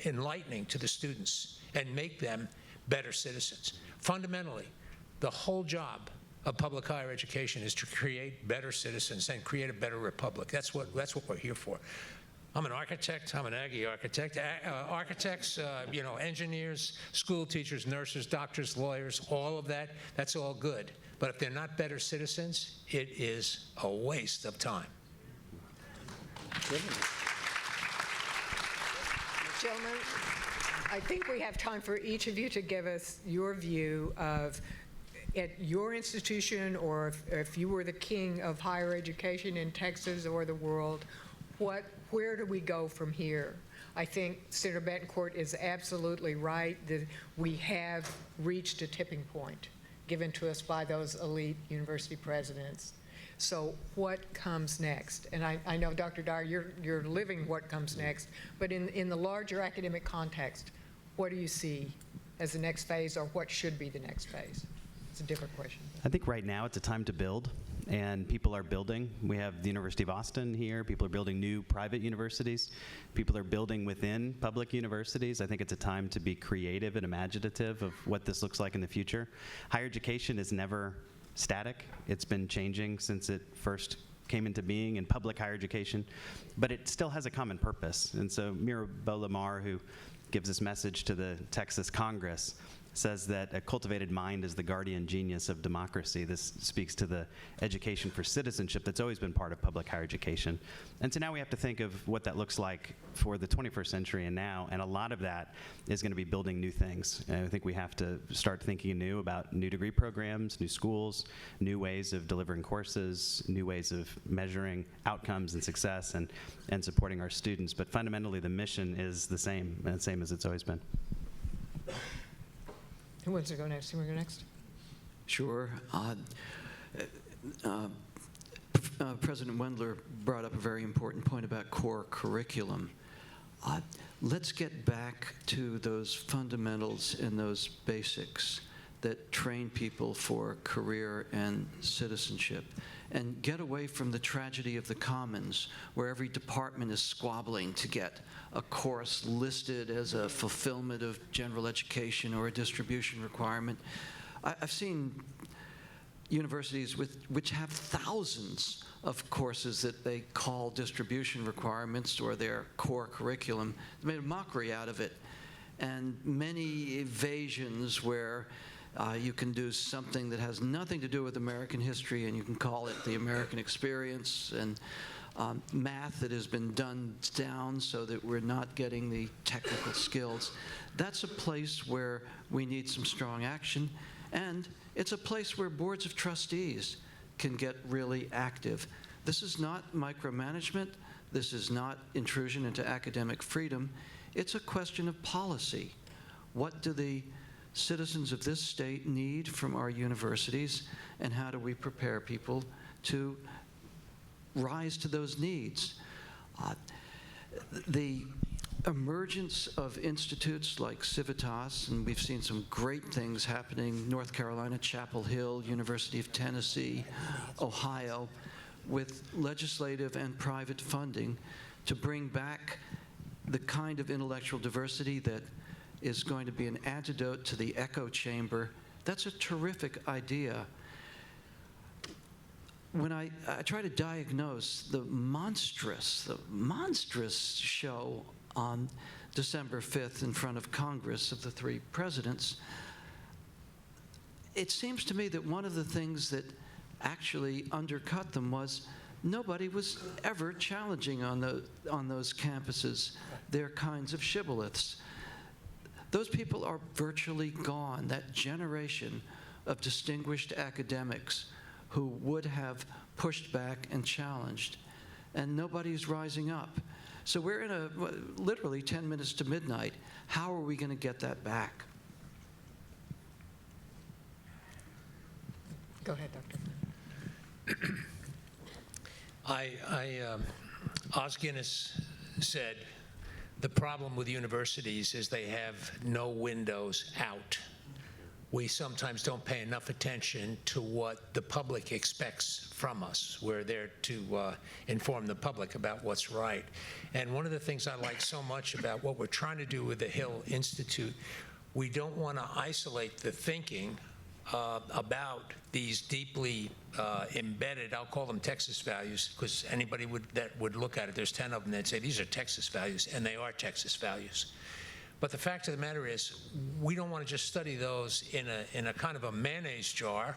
enlightening to the students and make them better citizens. Fundamentally, the whole job of public higher education is to create better citizens and create a better republic. That's what we're here for. I'm an architect. I'm an Aggie architect. Architects, engineers, school teachers, nurses, doctors, lawyers, all of that, that's all good. But if they're not better citizens, it is a waste of time. Gentlemen, I think we have time for each of you to give us your view of, at your institution, or if you were the king of higher education in Texas or the world, where do we go from here? I think Senator Betancourt is absolutely right that we have reached a tipping point given to us by those elite university presidents. So what comes next? And I know, Dr. Dyer, you're living what comes next, but in the larger academic context, what do you see as the next phase, or what should be the next phase? It's a different question. I think right now it's a time to build. and people are building. We have the University of Austin here. People are building new private universities. People are building within public universities. I think it's a time to be creative and imaginative of what this looks like in the future. Higher education is never static. It's been changing since it first came into being in public higher education, but it still has a common purpose. And so Mirabeau Lamar, who gives this message to the Texas Congress, says that a cultivated mind is the guardian genius of democracy. This speaks to the education for citizenship that's always been part of public higher education. And so now we have to think of what that looks like for the 21st century and now, and a lot of that is going to be building new things. And I think we have to start thinking anew about new degree programs, new schools, new ways of delivering courses, new ways of measuring outcomes and success and supporting our students. But fundamentally, the mission is the same, and the same as it's always been. Who wants to go next? You want to go next? Sure. President Wendler brought up a very important point about core curriculum. Let's get back to those fundamentals and those basics that train people for career and citizenship, and get away from the tragedy of the commons, where every department is squabbling to get a course listed as a fulfillment of general education or a distribution requirement. I've seen universities which have thousands of courses that they call distribution requirements or their core curriculum. They made a mockery out of it, and many evasions where you can do something that has nothing to do with American history, and you can call it the American experience, and math that has been dumbed down so that we're not getting the technical skills. That's a place where we need some strong action, and it's a place where boards of trustees can get really active. This is not micromanagement. This is not intrusion into academic freedom. It's a question of policy. What do the citizens of this state need from our universities, and how do we prepare people to rise to those needs? The emergence of institutes like Civitas, and we've seen some great things happening, North Carolina, Chapel Hill, University of Tennessee, Ohio, with legislative and private funding to bring back the kind of intellectual diversity that is going to be an antidote to the echo chamber. That's a terrific idea. When I try to diagnose the monstrous show on December 5th in front of Congress of the three presidents, it seems to me that one of the things that actually undercut them was nobody was ever challenging on those campuses their kinds of shibboleths. Those people are virtually gone, that generation of distinguished academics who would have pushed back and challenged, and nobody's rising up. So we're in literally 10 minutes to midnight. How are we going to get that back? Go ahead, Doctor. Os Guinness said, the problem with universities is they have no windows out. We sometimes don't pay enough attention to what the public expects from us. We're there to inform the public about what's right. And one of the things I like so much about what we're trying to do with the Hill Institute, we don't want to isolate the thinking about these deeply embedded, I'll call them Texas values, because anybody that would look at it, there's 10 of them that say these are Texas values, and they are Texas values. But the fact of the matter is, we don't want to just study those in a kind of a mayonnaise jar.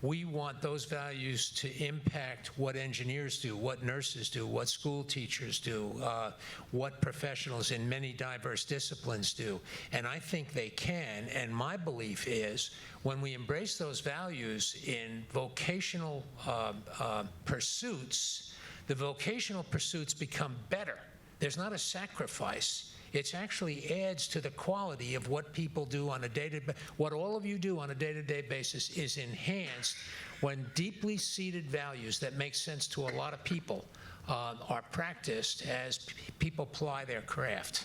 We want those values to impact what engineers do, what nurses do, what school teachers do, what professionals in many diverse disciplines do. And I think they can, and my belief is when we embrace those values in vocational pursuits, the vocational pursuits become better. There's not a sacrifice. It actually adds to the quality of what people do on a day-to-day, what all of you do on a day-to-day basis is enhanced when deeply seated values that make sense to a lot of people are practiced as people ply their craft,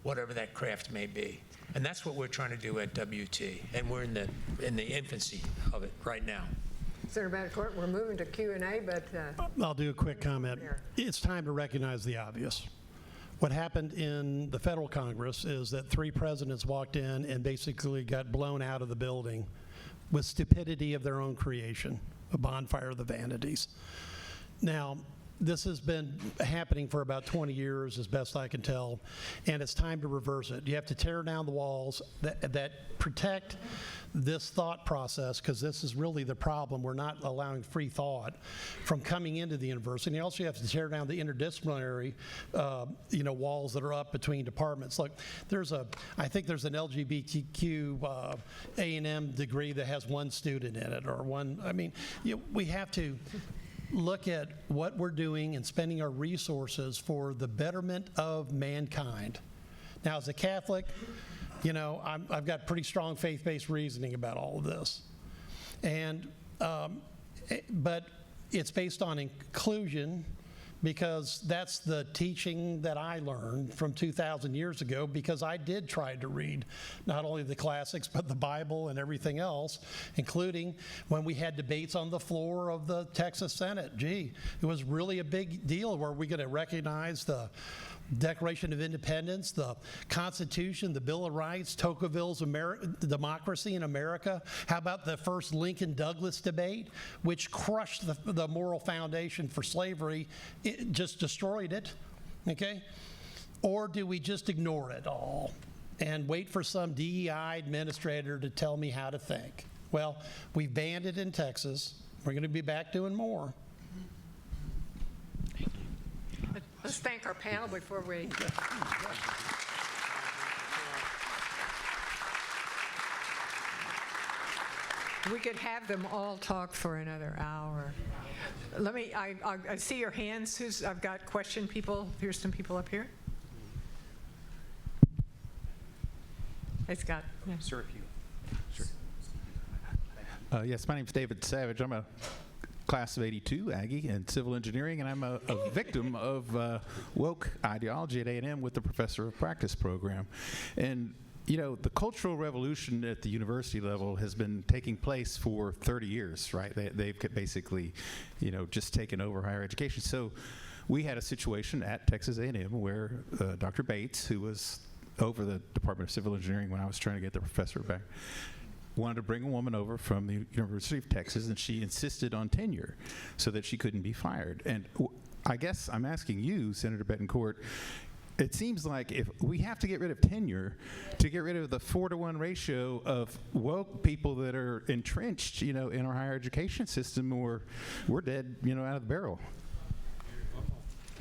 whatever that craft may be. And that's what we're trying to do at WT, and we're in the infancy of it right now. Senator Bettencourt, we're moving to Q&A, but I'll do a quick comment. It's time to recognize the obvious. What happened in the federal Congress is that 3 presidents walked in and basically got blown out of the building with stupidity of their own creation, a bonfire of the vanities. Now, this has been happening for about 20 years, as best I can tell, and it's time to reverse it. You have to tear down the walls that protect this thought process, because this is really the problem. We're not allowing free thought from coming into the university. You also have to tear down the interdisciplinary, walls that are up between departments. Look, I think there's an LGBTQ A&M degree that has 1 student in it, or one. I mean, we have to look at what we're doing and spending our resources for the betterment of mankind. Now, as a Catholic, I've got pretty strong faith-based reasoning about all of this. But it's based on inclusion, because that's the teaching that I learned from 2,000 years ago, because I did try to read not only the classics, but the Bible and everything else, including when we had debates on the floor of the Texas Senate. Gee, it was really a big deal. Were we going to recognize the Declaration of Independence, the Constitution, the Bill of Rights, Tocqueville's democracy in America? How about the first Lincoln-Douglas debate, which crushed the moral foundation for slavery? It just destroyed it, okay? Or do we just ignore it all and wait for some DEI administrator to tell me how to think? Well, we banned it in Texas. We're going to be back doing more. let's thank our panel before we... We could have them all talk for another hour. I see your hands. I've got question people. Here's some people up here. Hey, Scott. Yeah. Sir, if you. Sure. Yes, my name's David Savage. I'm a class of '82 Aggie in civil engineering, and I'm a victim of woke ideology at A&M with the Professor of Practice program. And the cultural revolution at the university level has been taking place for 30 years, right? They've basically, just taken over higher education. So we had a situation at Texas A&M where Dr. Bates, who was over the Department of Civil Engineering when I was trying to get the professor back, wanted to bring a woman over from the University of Texas, and she insisted on tenure so that she couldn't be fired. And I guess I'm asking you, Senator Bettencourt, it seems like if we have to get rid of tenure to get rid of the 4-to-1 ratio of woke people that are entrenched, in our higher education system, or we're dead, out of the barrel.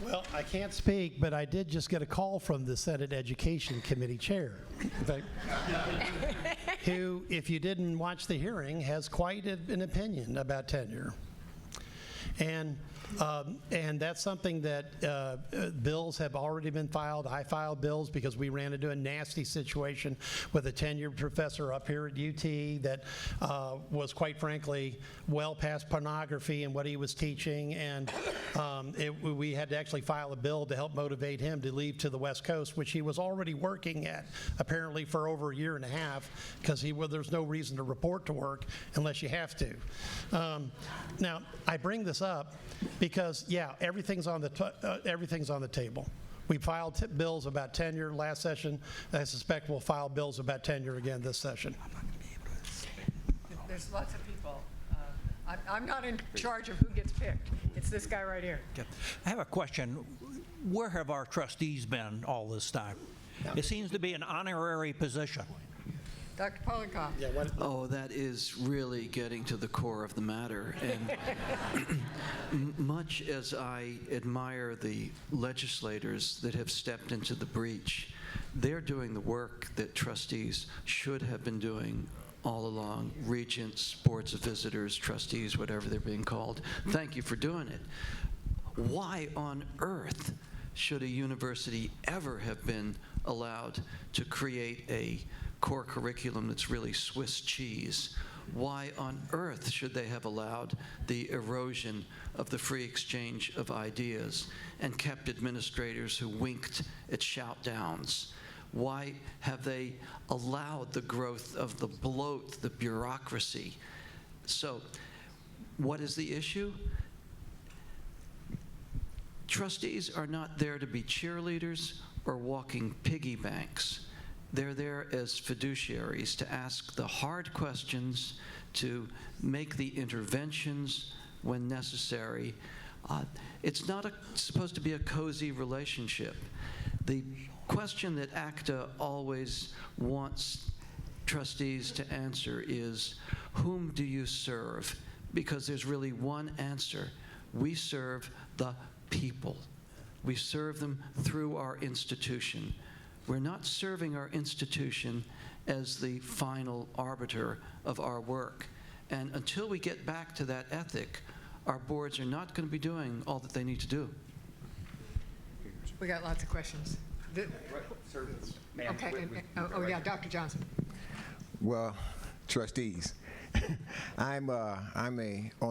Well, I can't speak, but I did just get a call from the Senate Education Committee chair, who, if you didn't watch the hearing, has quite an opinion about tenure. And that's something that bills have already been filed. I filed bills because we ran into a nasty situation with a tenured professor up here at UT that was, quite frankly, well past pornography in what he was teaching. And we had to actually file a bill to help motivate him to leave to the West Coast, which he was already working at, apparently for over a year and a half, because there's no reason to report to work unless you have to. Now, I bring this up because, everything's on the table. We filed bills about tenure last session. I suspect we'll file bills about tenure again this session. There's lots of people. I'm not in charge of who gets picked. It's this guy right here. I have a question. Where have our trustees been all this time? It seems to be an honorary position. Dr. Polikoff. Oh, that is really getting to the core of the matter. And much as I admire the legislators that have stepped into the breach, they're doing the work that trustees should have been doing all along. Regents, boards of visitors, trustees, whatever they're being called. Thank you for doing it. Why on earth should a university ever have been allowed to create a core curriculum that's really Swiss cheese? Why on earth should they have allowed the erosion of the free exchange of ideas and kept administrators who winked at shout-downs? Why have they allowed the growth of the bloat, the bureaucracy? So What is the issue? Trustees are not there to be cheerleaders or walking piggy banks. They're there as fiduciaries to ask the hard questions, to make the interventions when necessary. It's not supposed to be a cozy relationship. The question that ACTA always wants trustees to answer is, whom do you serve? Because there's really one answer. We serve the people. We serve them through our institution. We're not serving our institution as the final arbiter of our work. And until we get back to that ethic, our boards are not going to be doing all that they need to do. We got lots of questions. Okay, oh yeah, Dr. Johnson. Well, trustees, I'm on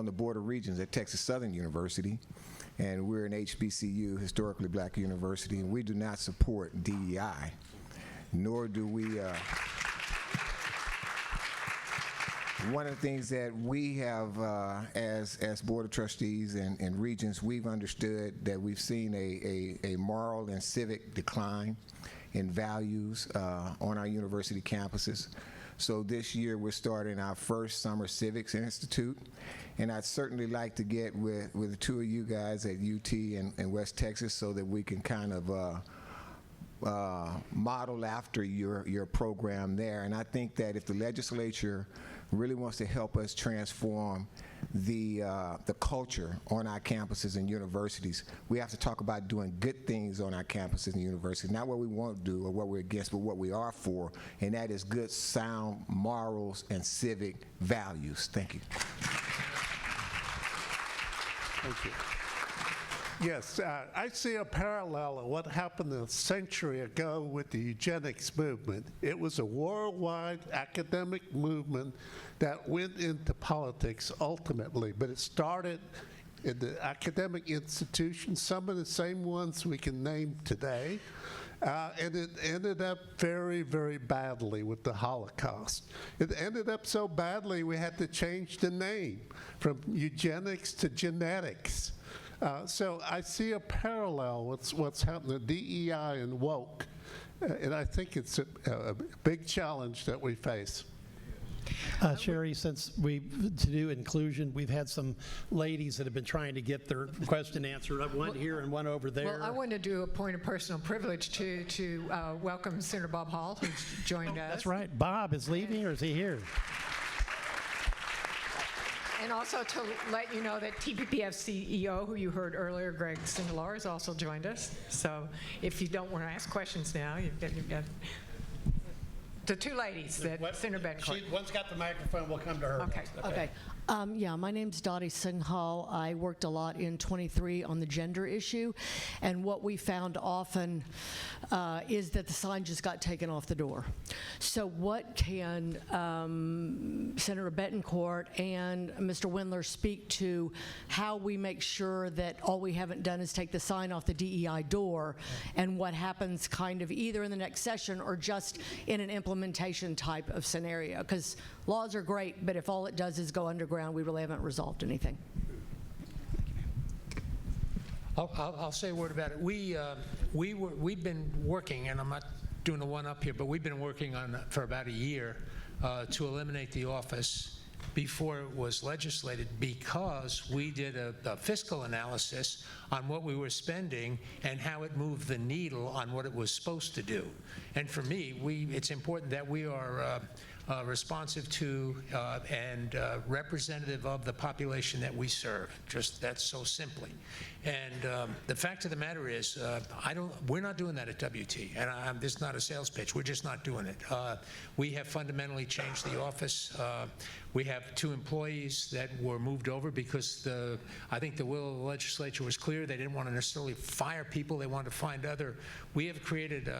the Board of Regents at Texas Southern University, and we're an HBCU, historically black university, and we do not support DEI, nor do we. One of the things that we have, as Board of Trustees and Regents, we've understood that we've seen a moral and civic decline in values on our university campuses. So this year we're starting our first Summer Civics Institute, and I'd certainly like to get with the two of you guys at UT and West Texas so that we can kind of model after your program there. And I think that if the legislature really wants to help us transform the culture on our campuses and universities, we have to talk about doing good things on our campuses and universities, not what we won't do or what we're against, but what we are for, and that is good, sound morals and civic values. Thank you. Thank you. Yes, I see a parallel of what happened a century ago with the eugenics movement. It was a worldwide academic movement that went into politics ultimately, but it started in the academic institutions, some of the same ones we can name today, and it ended up very, very badly with the Holocaust. It ended up so badly we had to change the name from eugenics to genetics. So I see a parallel with what's happening, DEI and woke, and I think it's a big challenge that we face. Sherry, since to do inclusion, we've had some ladies that have been trying to get their question answered. One here and one over there. Well, I want to do a point of personal privilege to welcome Senator Bob Hall, who's joined us. That's right. Bob is leaving, or is he here? And also to let you know that TPPS CEO, who you heard earlier, Greg Sindelar, has also joined us. So if you don't want to ask questions now, you've got the two ladies that Senator Betancourt. One's got the microphone. We'll come to her. Okay. Okay. Yeah, my name's Dottie Singhal. I worked a lot in 23 on the gender issue, and what we found often is that the sign just got taken off the door. So what can Senator Betancourt and Mr. Windler speak to how we make sure that all we haven't done is take the sign off the DEI door, and what happens kind of either in the next session or just in an implementation type of scenario? Because laws are great, but if all it does is go underground, we really haven't resolved anything. I'll say a word about it. We've been working, and I'm not doing the one up here, but we've been working on for about a year to eliminate the office before it was legislated, because we did a fiscal analysis on what we were spending and how it moved the needle on what it was supposed to do. And for me, it's important that we are responsive to and representative of the population that we serve. Just that's so simply. And the fact of the matter is, we're not doing that at WT. And this is not a sales pitch. We're just not doing it. We have fundamentally changed the office. We have 2 employees that were moved over because I think the will of the legislature was clear. They didn't want to necessarily fire people. They wanted to find other. We have created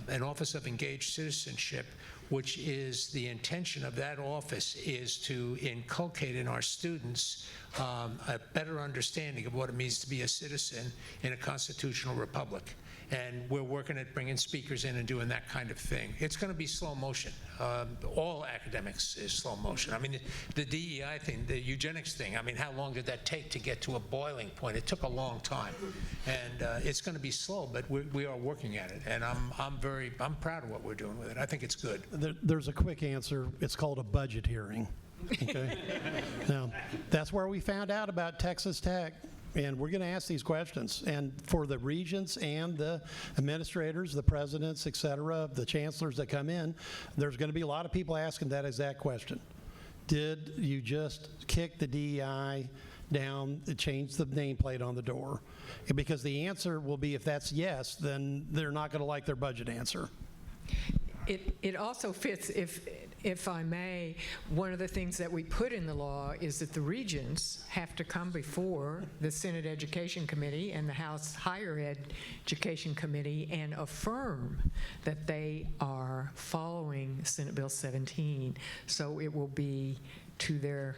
an Office of Engaged Citizenship, which is the intention of that office is to inculcate in our students a better understanding of what it means to be a citizen in a constitutional republic. and we're working at bringing speakers in and doing that kind of thing. It's going to be slow motion. All academics is slow motion. I mean, the DEI thing, the eugenics thing, I mean, how long did that take to get to a boiling point? It took a long time, and it's going to be slow, but we are working at it, and I'm proud of what we're doing with it. I think it's good. There's a quick answer. It's called a budget hearing. Okay. Now, that's where we found out about Texas Tech, and we're going to ask these questions. And for the regents and the administrators, the presidents, et cetera, the chancellors that come in, there's going to be a lot of people asking that exact question. Did you just kick the DEI down, change the nameplate on the door? Because the answer will be, if that's yes, then they're not going to like their budget answer. It also fits, if I may, one of the things that we put in the law is that the regents have to come before the Senate Education Committee and the House Higher Education Committee and affirm that they are following Senate Bill 17. So it will be to their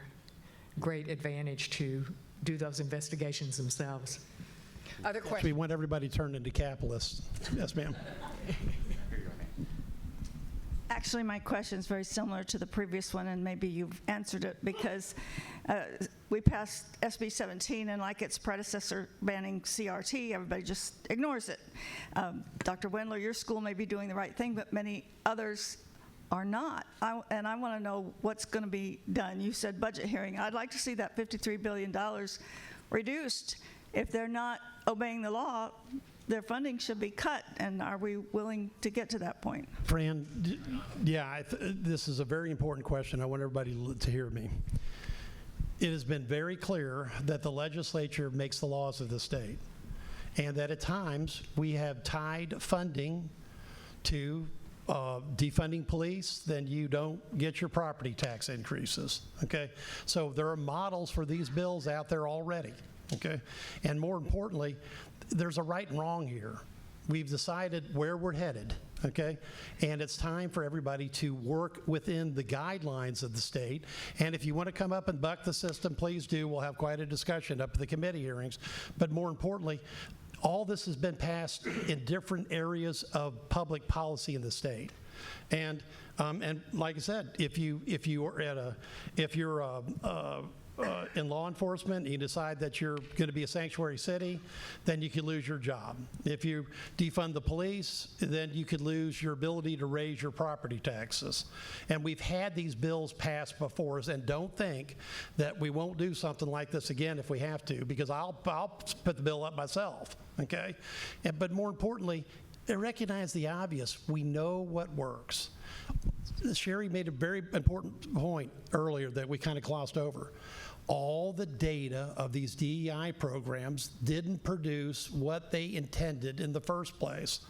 great advantage to do those investigations themselves. Other questions? We want everybody turned into capitalists. Yes, ma'am. Actually, my question is very similar to the previous one, and maybe you've answered it, because we passed SB 17, and like its predecessor banning CRT, everybody just ignores it. Dr. Wendler, your school may be doing the right thing, but many others are not. And I want to know what's going to be done. You said budget hearing. I'd like to see that $53 billion reduced. If they're not obeying the law, their funding should be cut, and are we willing to get to that point? Fran, yeah, this is a very important question. I want everybody to hear me. It has been very clear that the legislature makes the laws of the state, and that at times we have tied funding to defunding police, then you don't get your property tax increases, okay? So there are models for these bills out there already, okay? And more importantly, there's a right and wrong here. We've decided where we're headed, okay? And it's time for everybody to work within the guidelines of the state. And if you want to come up and buck the system, please do. We'll have quite a discussion up at the committee hearings. But more importantly, all this has been passed in different areas of public policy in the state. And like I said, if you're in law enforcement, you decide that you're going to be a sanctuary city, then you could lose your job. If you defund the police, then you could lose your ability to raise your property taxes. And we've had these bills passed before us, and don't think that we won't do something like this again if we have to, because I'll put the bill up myself, okay? But more importantly, recognize the obvious. We know what works. Sherry made a very important point earlier that we kind of glossed over. All the data of these DEI programs didn't produce what they intended in the first place.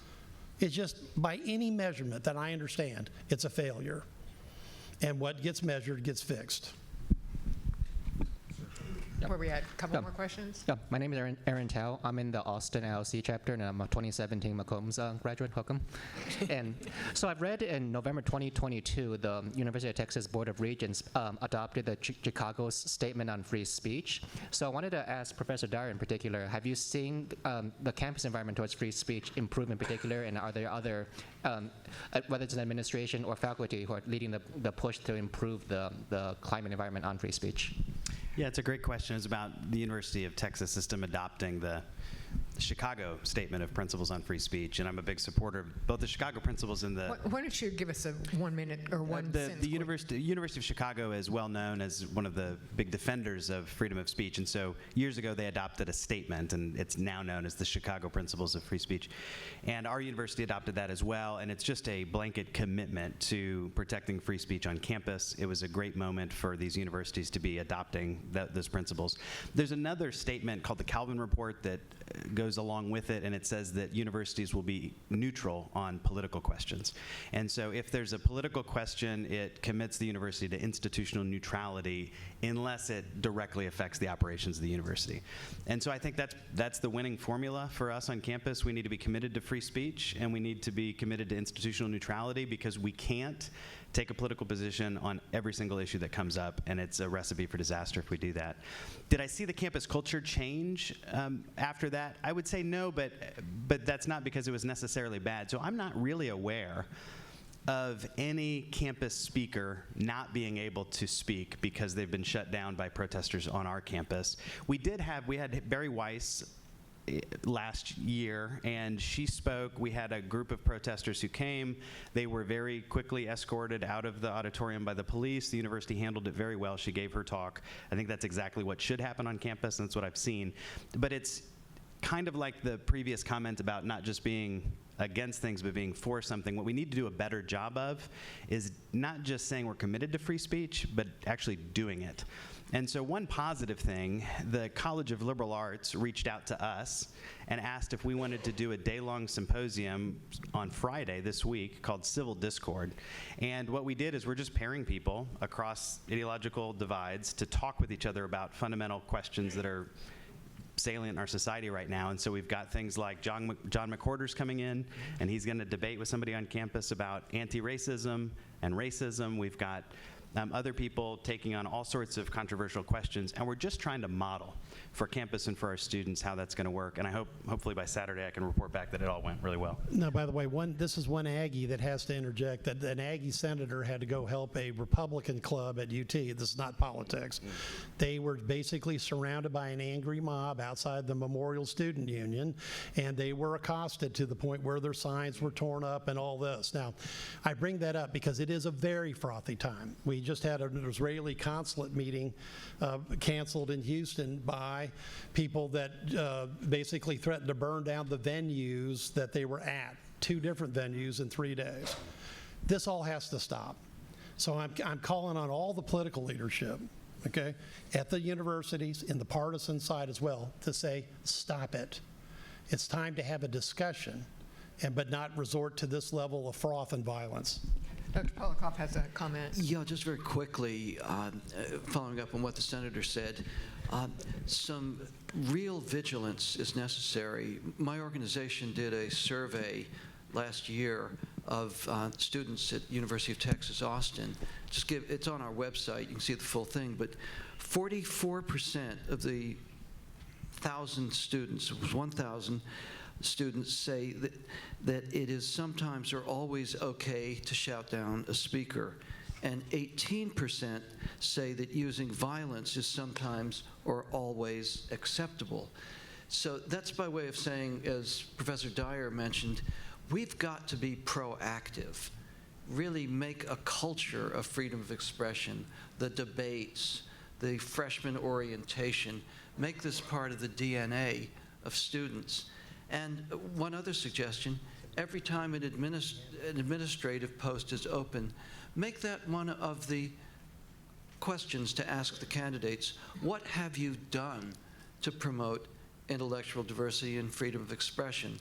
It's just, by any measurement that I understand, it's a failure. And what gets measured gets fixed. Where we at? A couple more questions? Yeah, my name is Aaron Tao. I'm in the Austin LLC chapter, and I'm a 2017 Macombs graduate. Welcome. And so I've read in November 2022, the University of Texas Board of Regents adopted the Chicago's Statement on Free Speech. So I wanted to ask Professor Dyer in particular, have you seen the campus environment towards free speech improve in particular, and are there other, whether it's an administration or faculty, who are leading the push to improve the climate environment on free speech? Yeah, it's a great question. It's about the University of Texas system adopting the Chicago Statement of Principles on Free Speech, and I'm a big supporter of both the Chicago principles and the... Why don't you give us a 1 minute or one sentence? The University of Chicago is well known as one of the big defenders of freedom of speech, and so years ago they adopted a statement, and it's now known as the Chicago Principles of Free Speech. And our university adopted that as well, and it's just a blanket commitment to protecting free speech on campus. It was a great moment for these universities to be adopting those principles. There's another statement called the Calvin Report that goes along with it, and it says that universities will be neutral on political questions. And so if there's a political question, it commits the university to institutional neutrality unless it directly affects the operations of the university. And so I think that's the winning formula for us on campus. We need to be committed to free speech, and we need to be committed to institutional neutrality, because we can't take a political position on every single issue that comes up, and it's a recipe for disaster if we do that. Did I see the campus culture change after that? I would say no, but that's not because it was necessarily bad. So I'm not really aware of any campus speaker not being able to speak because they've been shut down by protesters on our campus. We had Barry Weiss last year, and she spoke. We had a group of protesters who came. They were very quickly escorted out of the auditorium by the police. The university handled it very well. She gave her talk. I think that's exactly what should happen on campus, and that's what I've seen. But it's kind of like the previous comment about not just being against things but being for something. What we need to do a better job of is not just saying we're committed to free speech, but actually doing it. And so one positive thing, the College of Liberal Arts reached out to us and asked if we wanted to do a day-long symposium on Friday this week called Civil Discord. And what we did is we're just pairing people across ideological divides to talk with each other about fundamental questions that are salient in our society right now. And so we've got things like John McWhorter's coming in, and he's going to debate with somebody on campus about anti-racism and racism. We've got other people taking on all sorts of controversial questions, and we're just trying to model for campus and for our students how that's going to work. And I hopefully by Saturday I can report back that it all went really well. Now, by the way, this is one Aggie that has to interject, that an Aggie senator had to go help a Republican club at UT. This is not politics. They were basically surrounded by an angry mob outside the Memorial Student Union, and they were accosted to the point where their signs were torn up and all this. Now, I bring that up because it is a very frothy time. We just had an Israeli consulate meeting canceled in Houston by people that basically threatened to burn down the venues that they were at, 2 different venues in 3 days. This all has to stop. So I'm calling on all the political leadership, okay, at the universities, in the partisan side as well, to say, stop it. It's time to have a discussion, but not resort to this level of froth and violence. Dr. Polikoff has a comment. Yeah, just very quickly, following up on what the senator said, some real vigilance is necessary. My organization did a survey last year of students at University of Texas, Austin. It's on our website, you can see the full thing, but 44% of the 1,000 students, it was 1,000, students say that it is sometimes or always okay to shout down a speaker. And 18% say that using violence is sometimes or always acceptable. So that's by way of saying, as Professor Dyer mentioned, we've got to be proactive, really make a culture of freedom of expression, the debates, the freshman orientation, make this part of the DNA of students. And one other suggestion, every time an administrative post is open, make that one of the questions to ask the candidates. What have you done to promote intellectual diversity and freedom of expression?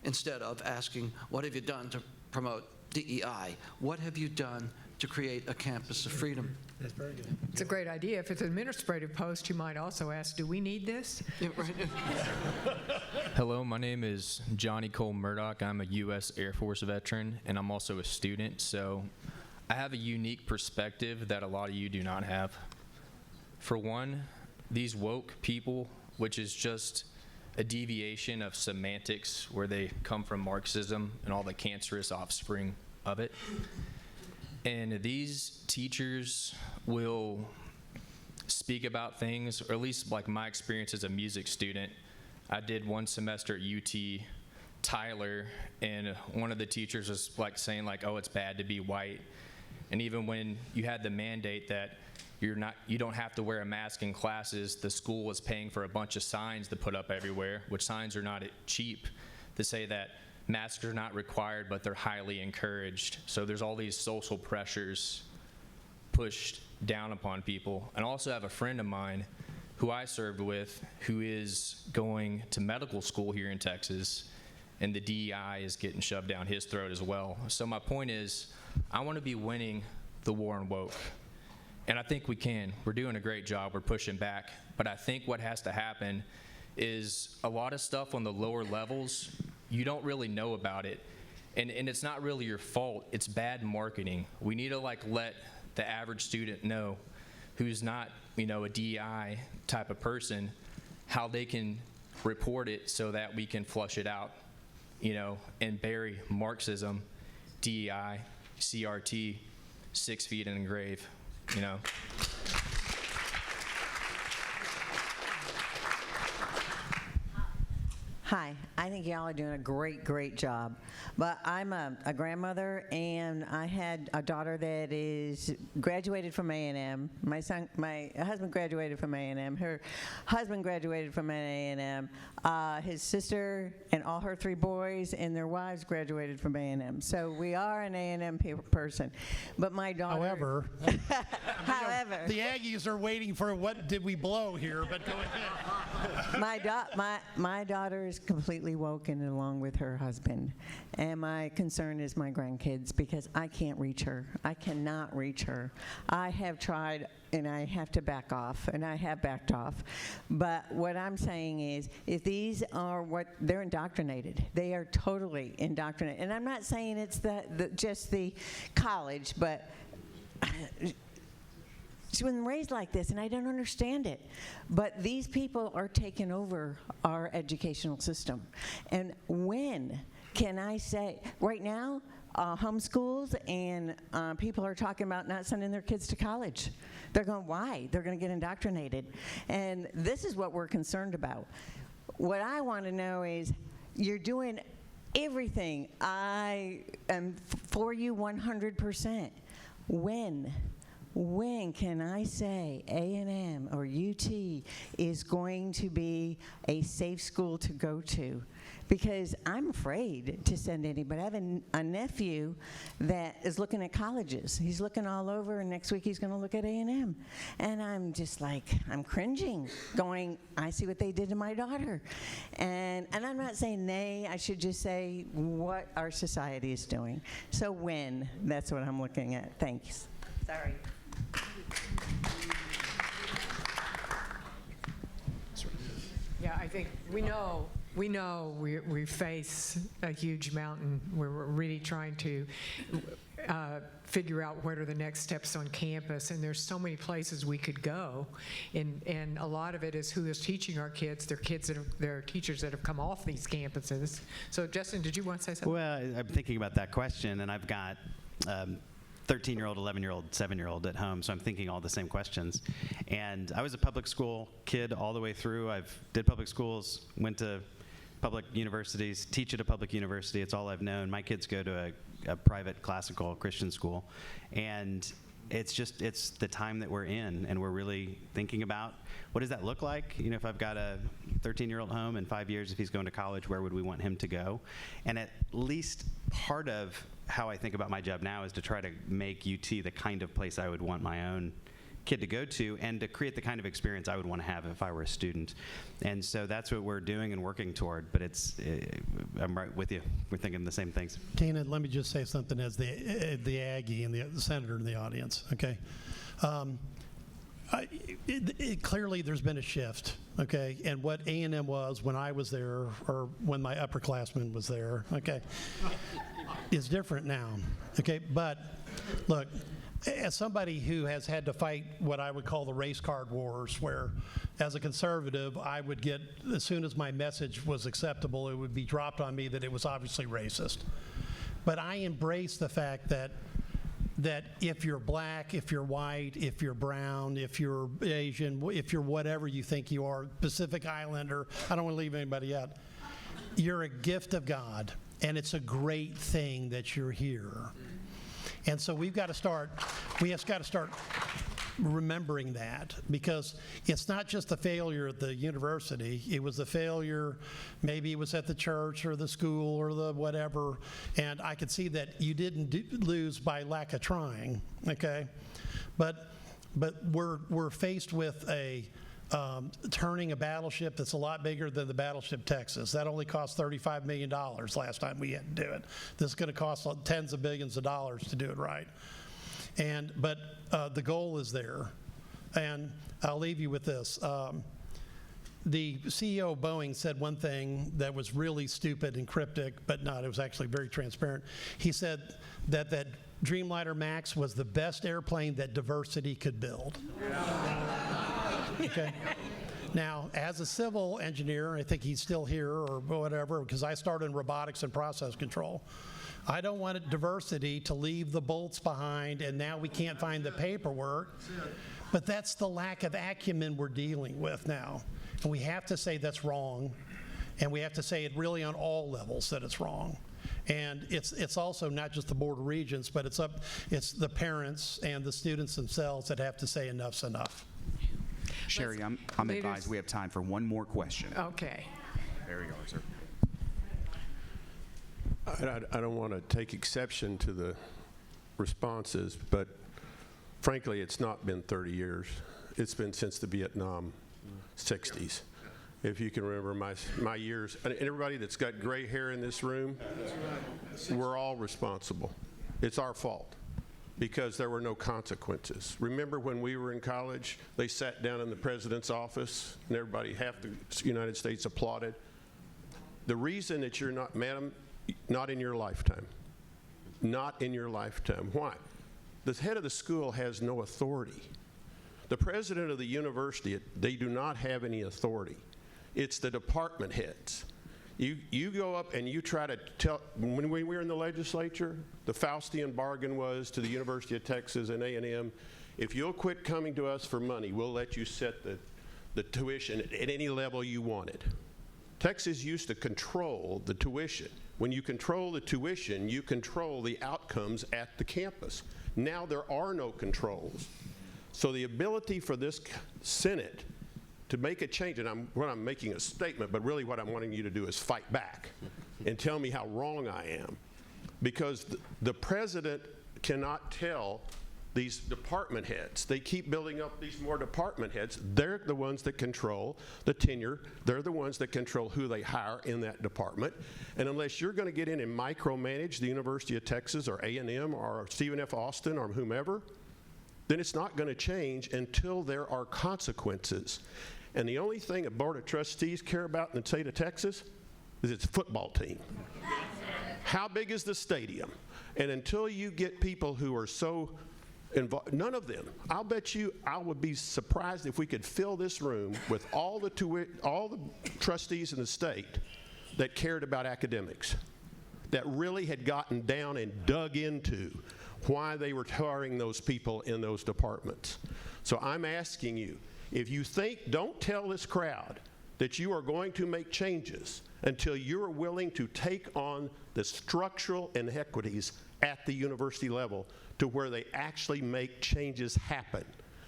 Instead of asking, what have you done to promote DEI? What have you done to create a campus of freedom? That's very good. It's a great idea. If it's an administrative post, you might also ask, do we need this? Yeah, right. Hello, my name is Johnny Cole Murdoch. I'm a U.S. Air Force veteran, and I'm also a student, so I have a unique perspective that a lot of you do not have. For one, these woke people, which is just a deviation of semantics where they come from Marxism and all the cancerous offspring of it. And these teachers will speak about things, or at least like my experience as a music student. I did one semester at UT Tyler, and one of the teachers was like saying like, oh, it's bad to be white. And even when you had the mandate that you don't have to wear a mask in classes, the school was paying for a bunch of signs to put up everywhere, which signs are not cheap, to say that masks are not required, but they're highly encouraged. So there's all these social pressures pushed down upon people. And I also have a friend of mine who I served with who is going to medical school here in Texas, and the DEI is getting shoved down his throat as well. So my point is, I want to be winning the war on woke. And I think we can. We're doing a great job. We're pushing back. But I think what has to happen is a lot of stuff on the lower levels, you don't really know about it. And it's not really your fault. It's bad marketing. We need to let the average student know who's not, a DEI type of person, how they can report it so that we can flush it out, and bury Marxism, DEI, CRT, 6 feet in a grave, Hi, I think y'all are doing a great job. But I'm a grandmother, and I had a daughter that is graduated from A&M. My husband graduated from A&M. Her husband graduated from A&M. His sister and all her 3 boys and their wives graduated from A&M. So we are an A&M person. But my daughter. However, however, the Aggies are waiting for what did we blow here, but go ahead. my daughter is completely woken along with her husband. And my concern is my grandkids, because I can't reach her. I cannot reach her. I have tried, and I have to back off, and I have backed off. But what I'm saying is, if these are they're indoctrinated. They are totally indoctrinated. And I'm not saying it's just the college, but she was raised like this, and I don't understand it. But these people are taking over our educational system. And when can I say, right now, homeschools and people are talking about not sending their kids to college. They're going, why? They're going to get indoctrinated. And this is what we're concerned about. What I want to know is, you're doing everything. I am for you 100%. When can I say A&M or UT is going to be a safe school to go to? Because I'm afraid to send anybody. I have a nephew that is looking at colleges. He's looking all over, and next week he's going to look at A&M. And I'm just like, I'm cringing, going, I see what they did to my daughter. And I'm not saying I should just say what our society is doing. So that's what I'm looking at. Thanks. Sorry. Yeah, I think we know we face a huge mountain. We're really trying to figure out what are the next steps on campus, and there's so many places we could go, and a lot of it is who is teaching our kids. They're teachers that have come off these campuses. So Justin, did you want to say something? Well, I'm thinking about that question, and I've got 13-year-old, 11-year-old, 7-year-old at home, so I'm thinking all the same questions. And I was a public school kid all the way through. Did public schools, went to public universities, teach at a public university. It's all I've known. My kids go to a private classical Christian school. And it's the time that we're in, and we're really thinking about what does that look like? If I've got a 13-year-old home in 5 years, if he's going to college, where would we want him to go? And at least part of how I think about my job now is to try to make UT the kind of place I would want my own kid to go to, and to create the kind of experience I would want to have if I were a student. And so that's what we're doing and working toward, but I'm right with you. We're thinking the same things. Tina, let me just say something as the Aggie and the senator in the audience, okay? Clearly there's been a shift, okay? And what A&M was when I was there, or when my upperclassman was there, okay, is different now, okay? But look, as somebody who has had to fight what I would call the race card wars, where as a conservative, I would get, as soon as my message was acceptable, it would be dropped on me that it was obviously racist. But I embrace the fact that if you're black, if you're white, if you're brown, if you're Asian, if you're whatever you think you are, Pacific Islander, I don't want to leave anybody out, you're a gift of God, and it's a great thing that you're here. And so we have got to start remembering that, because it's not just the failure at the university. It was the failure, maybe it was at the church or the school or the whatever, and I could see that you didn't lose by lack of trying, okay? But we're faced with turning a battleship that's a lot bigger than the battleship Texas. That only cost $35 million last time we had to do it. This is going to cost tens of billions of dollars to do it right. But the goal is there. And I'll leave you with this. the CEO of Boeing said one thing that was really stupid and cryptic, but not, it was actually very transparent. He said that Dreamliner Max was the best airplane that diversity could build. Okay. Now, as a civil engineer, I think he's still here or whatever, because I started in robotics and process control. I don't want diversity to leave the bolts behind and now we can't find the paperwork. But that's the lack of acumen we're dealing with now. And we have to say that's wrong. And we have to say it really on all levels that it's wrong. And it's also not just the Board of Regents, but it's the parents and the students themselves that have to say enough's enough. Sherry, I'm advised we have time for one more question. Okay. There you are, sir. I don't want to take exception to the responses, but frankly, it's not been 30 years. It's been since the Vietnam 60s. If you can remember my years, and everybody that's got gray hair in this room, we're all responsible. It's our fault because there were no consequences. Remember when we were in college, they sat down in the president's office and everybody, half the United States applauded. The reason that you're not, madam, not in your lifetime. Not in your lifetime. Why? The head of the school has no authority. The president of the university, they do not have any authority. It's the department heads. You go up and you try to tell, when we were in the legislature, the Faustian bargain was to the University of Texas and A&M, if you'll quit coming to us for money, we'll let you set the tuition at any level you wanted. Texas used to control the tuition. When you control the tuition, you control the outcomes at the campus. Now there are no controls. So the ability for this Senate to make a change, and I'm making a statement, but really what I'm wanting you to do is fight back and tell me how wrong I am. Because the president cannot tell these department heads. They keep building up these more department heads. They're the ones that control the tenure. They're the ones that control who they hire in that department. And unless you're going to get in and micromanage the University of Texas or A&M or Stephen F. Austin or whomever, then it's not going to change until there are consequences. And the only thing a Board of Trustees care about in the state of Texas is its football team. How big is the stadium? And until you get people who are so involved, none of them, I'll bet you, I would be surprised if we could fill this room with all the trustees in the state that cared about academics, that really had gotten down and dug into why they were hiring those people in those departments. So I'm asking you, if you think, don't tell this crowd that you are going to make changes until you're willing to take on the structural inequities at the university level to where they actually make changes happen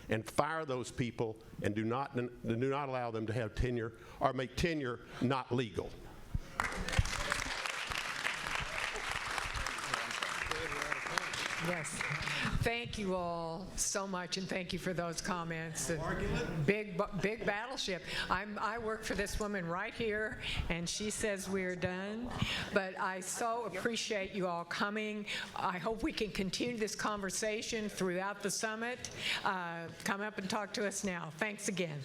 and fire those people and do not allow them to have tenure or make tenure not legal. Yes. Thank you all so much, and thank you for those comments. Big battleship. I work for this woman right here, and she says we're done. But I so appreciate you all coming. I hope we can continue this conversation throughout the summit. Come up and talk to us now. Thanks again.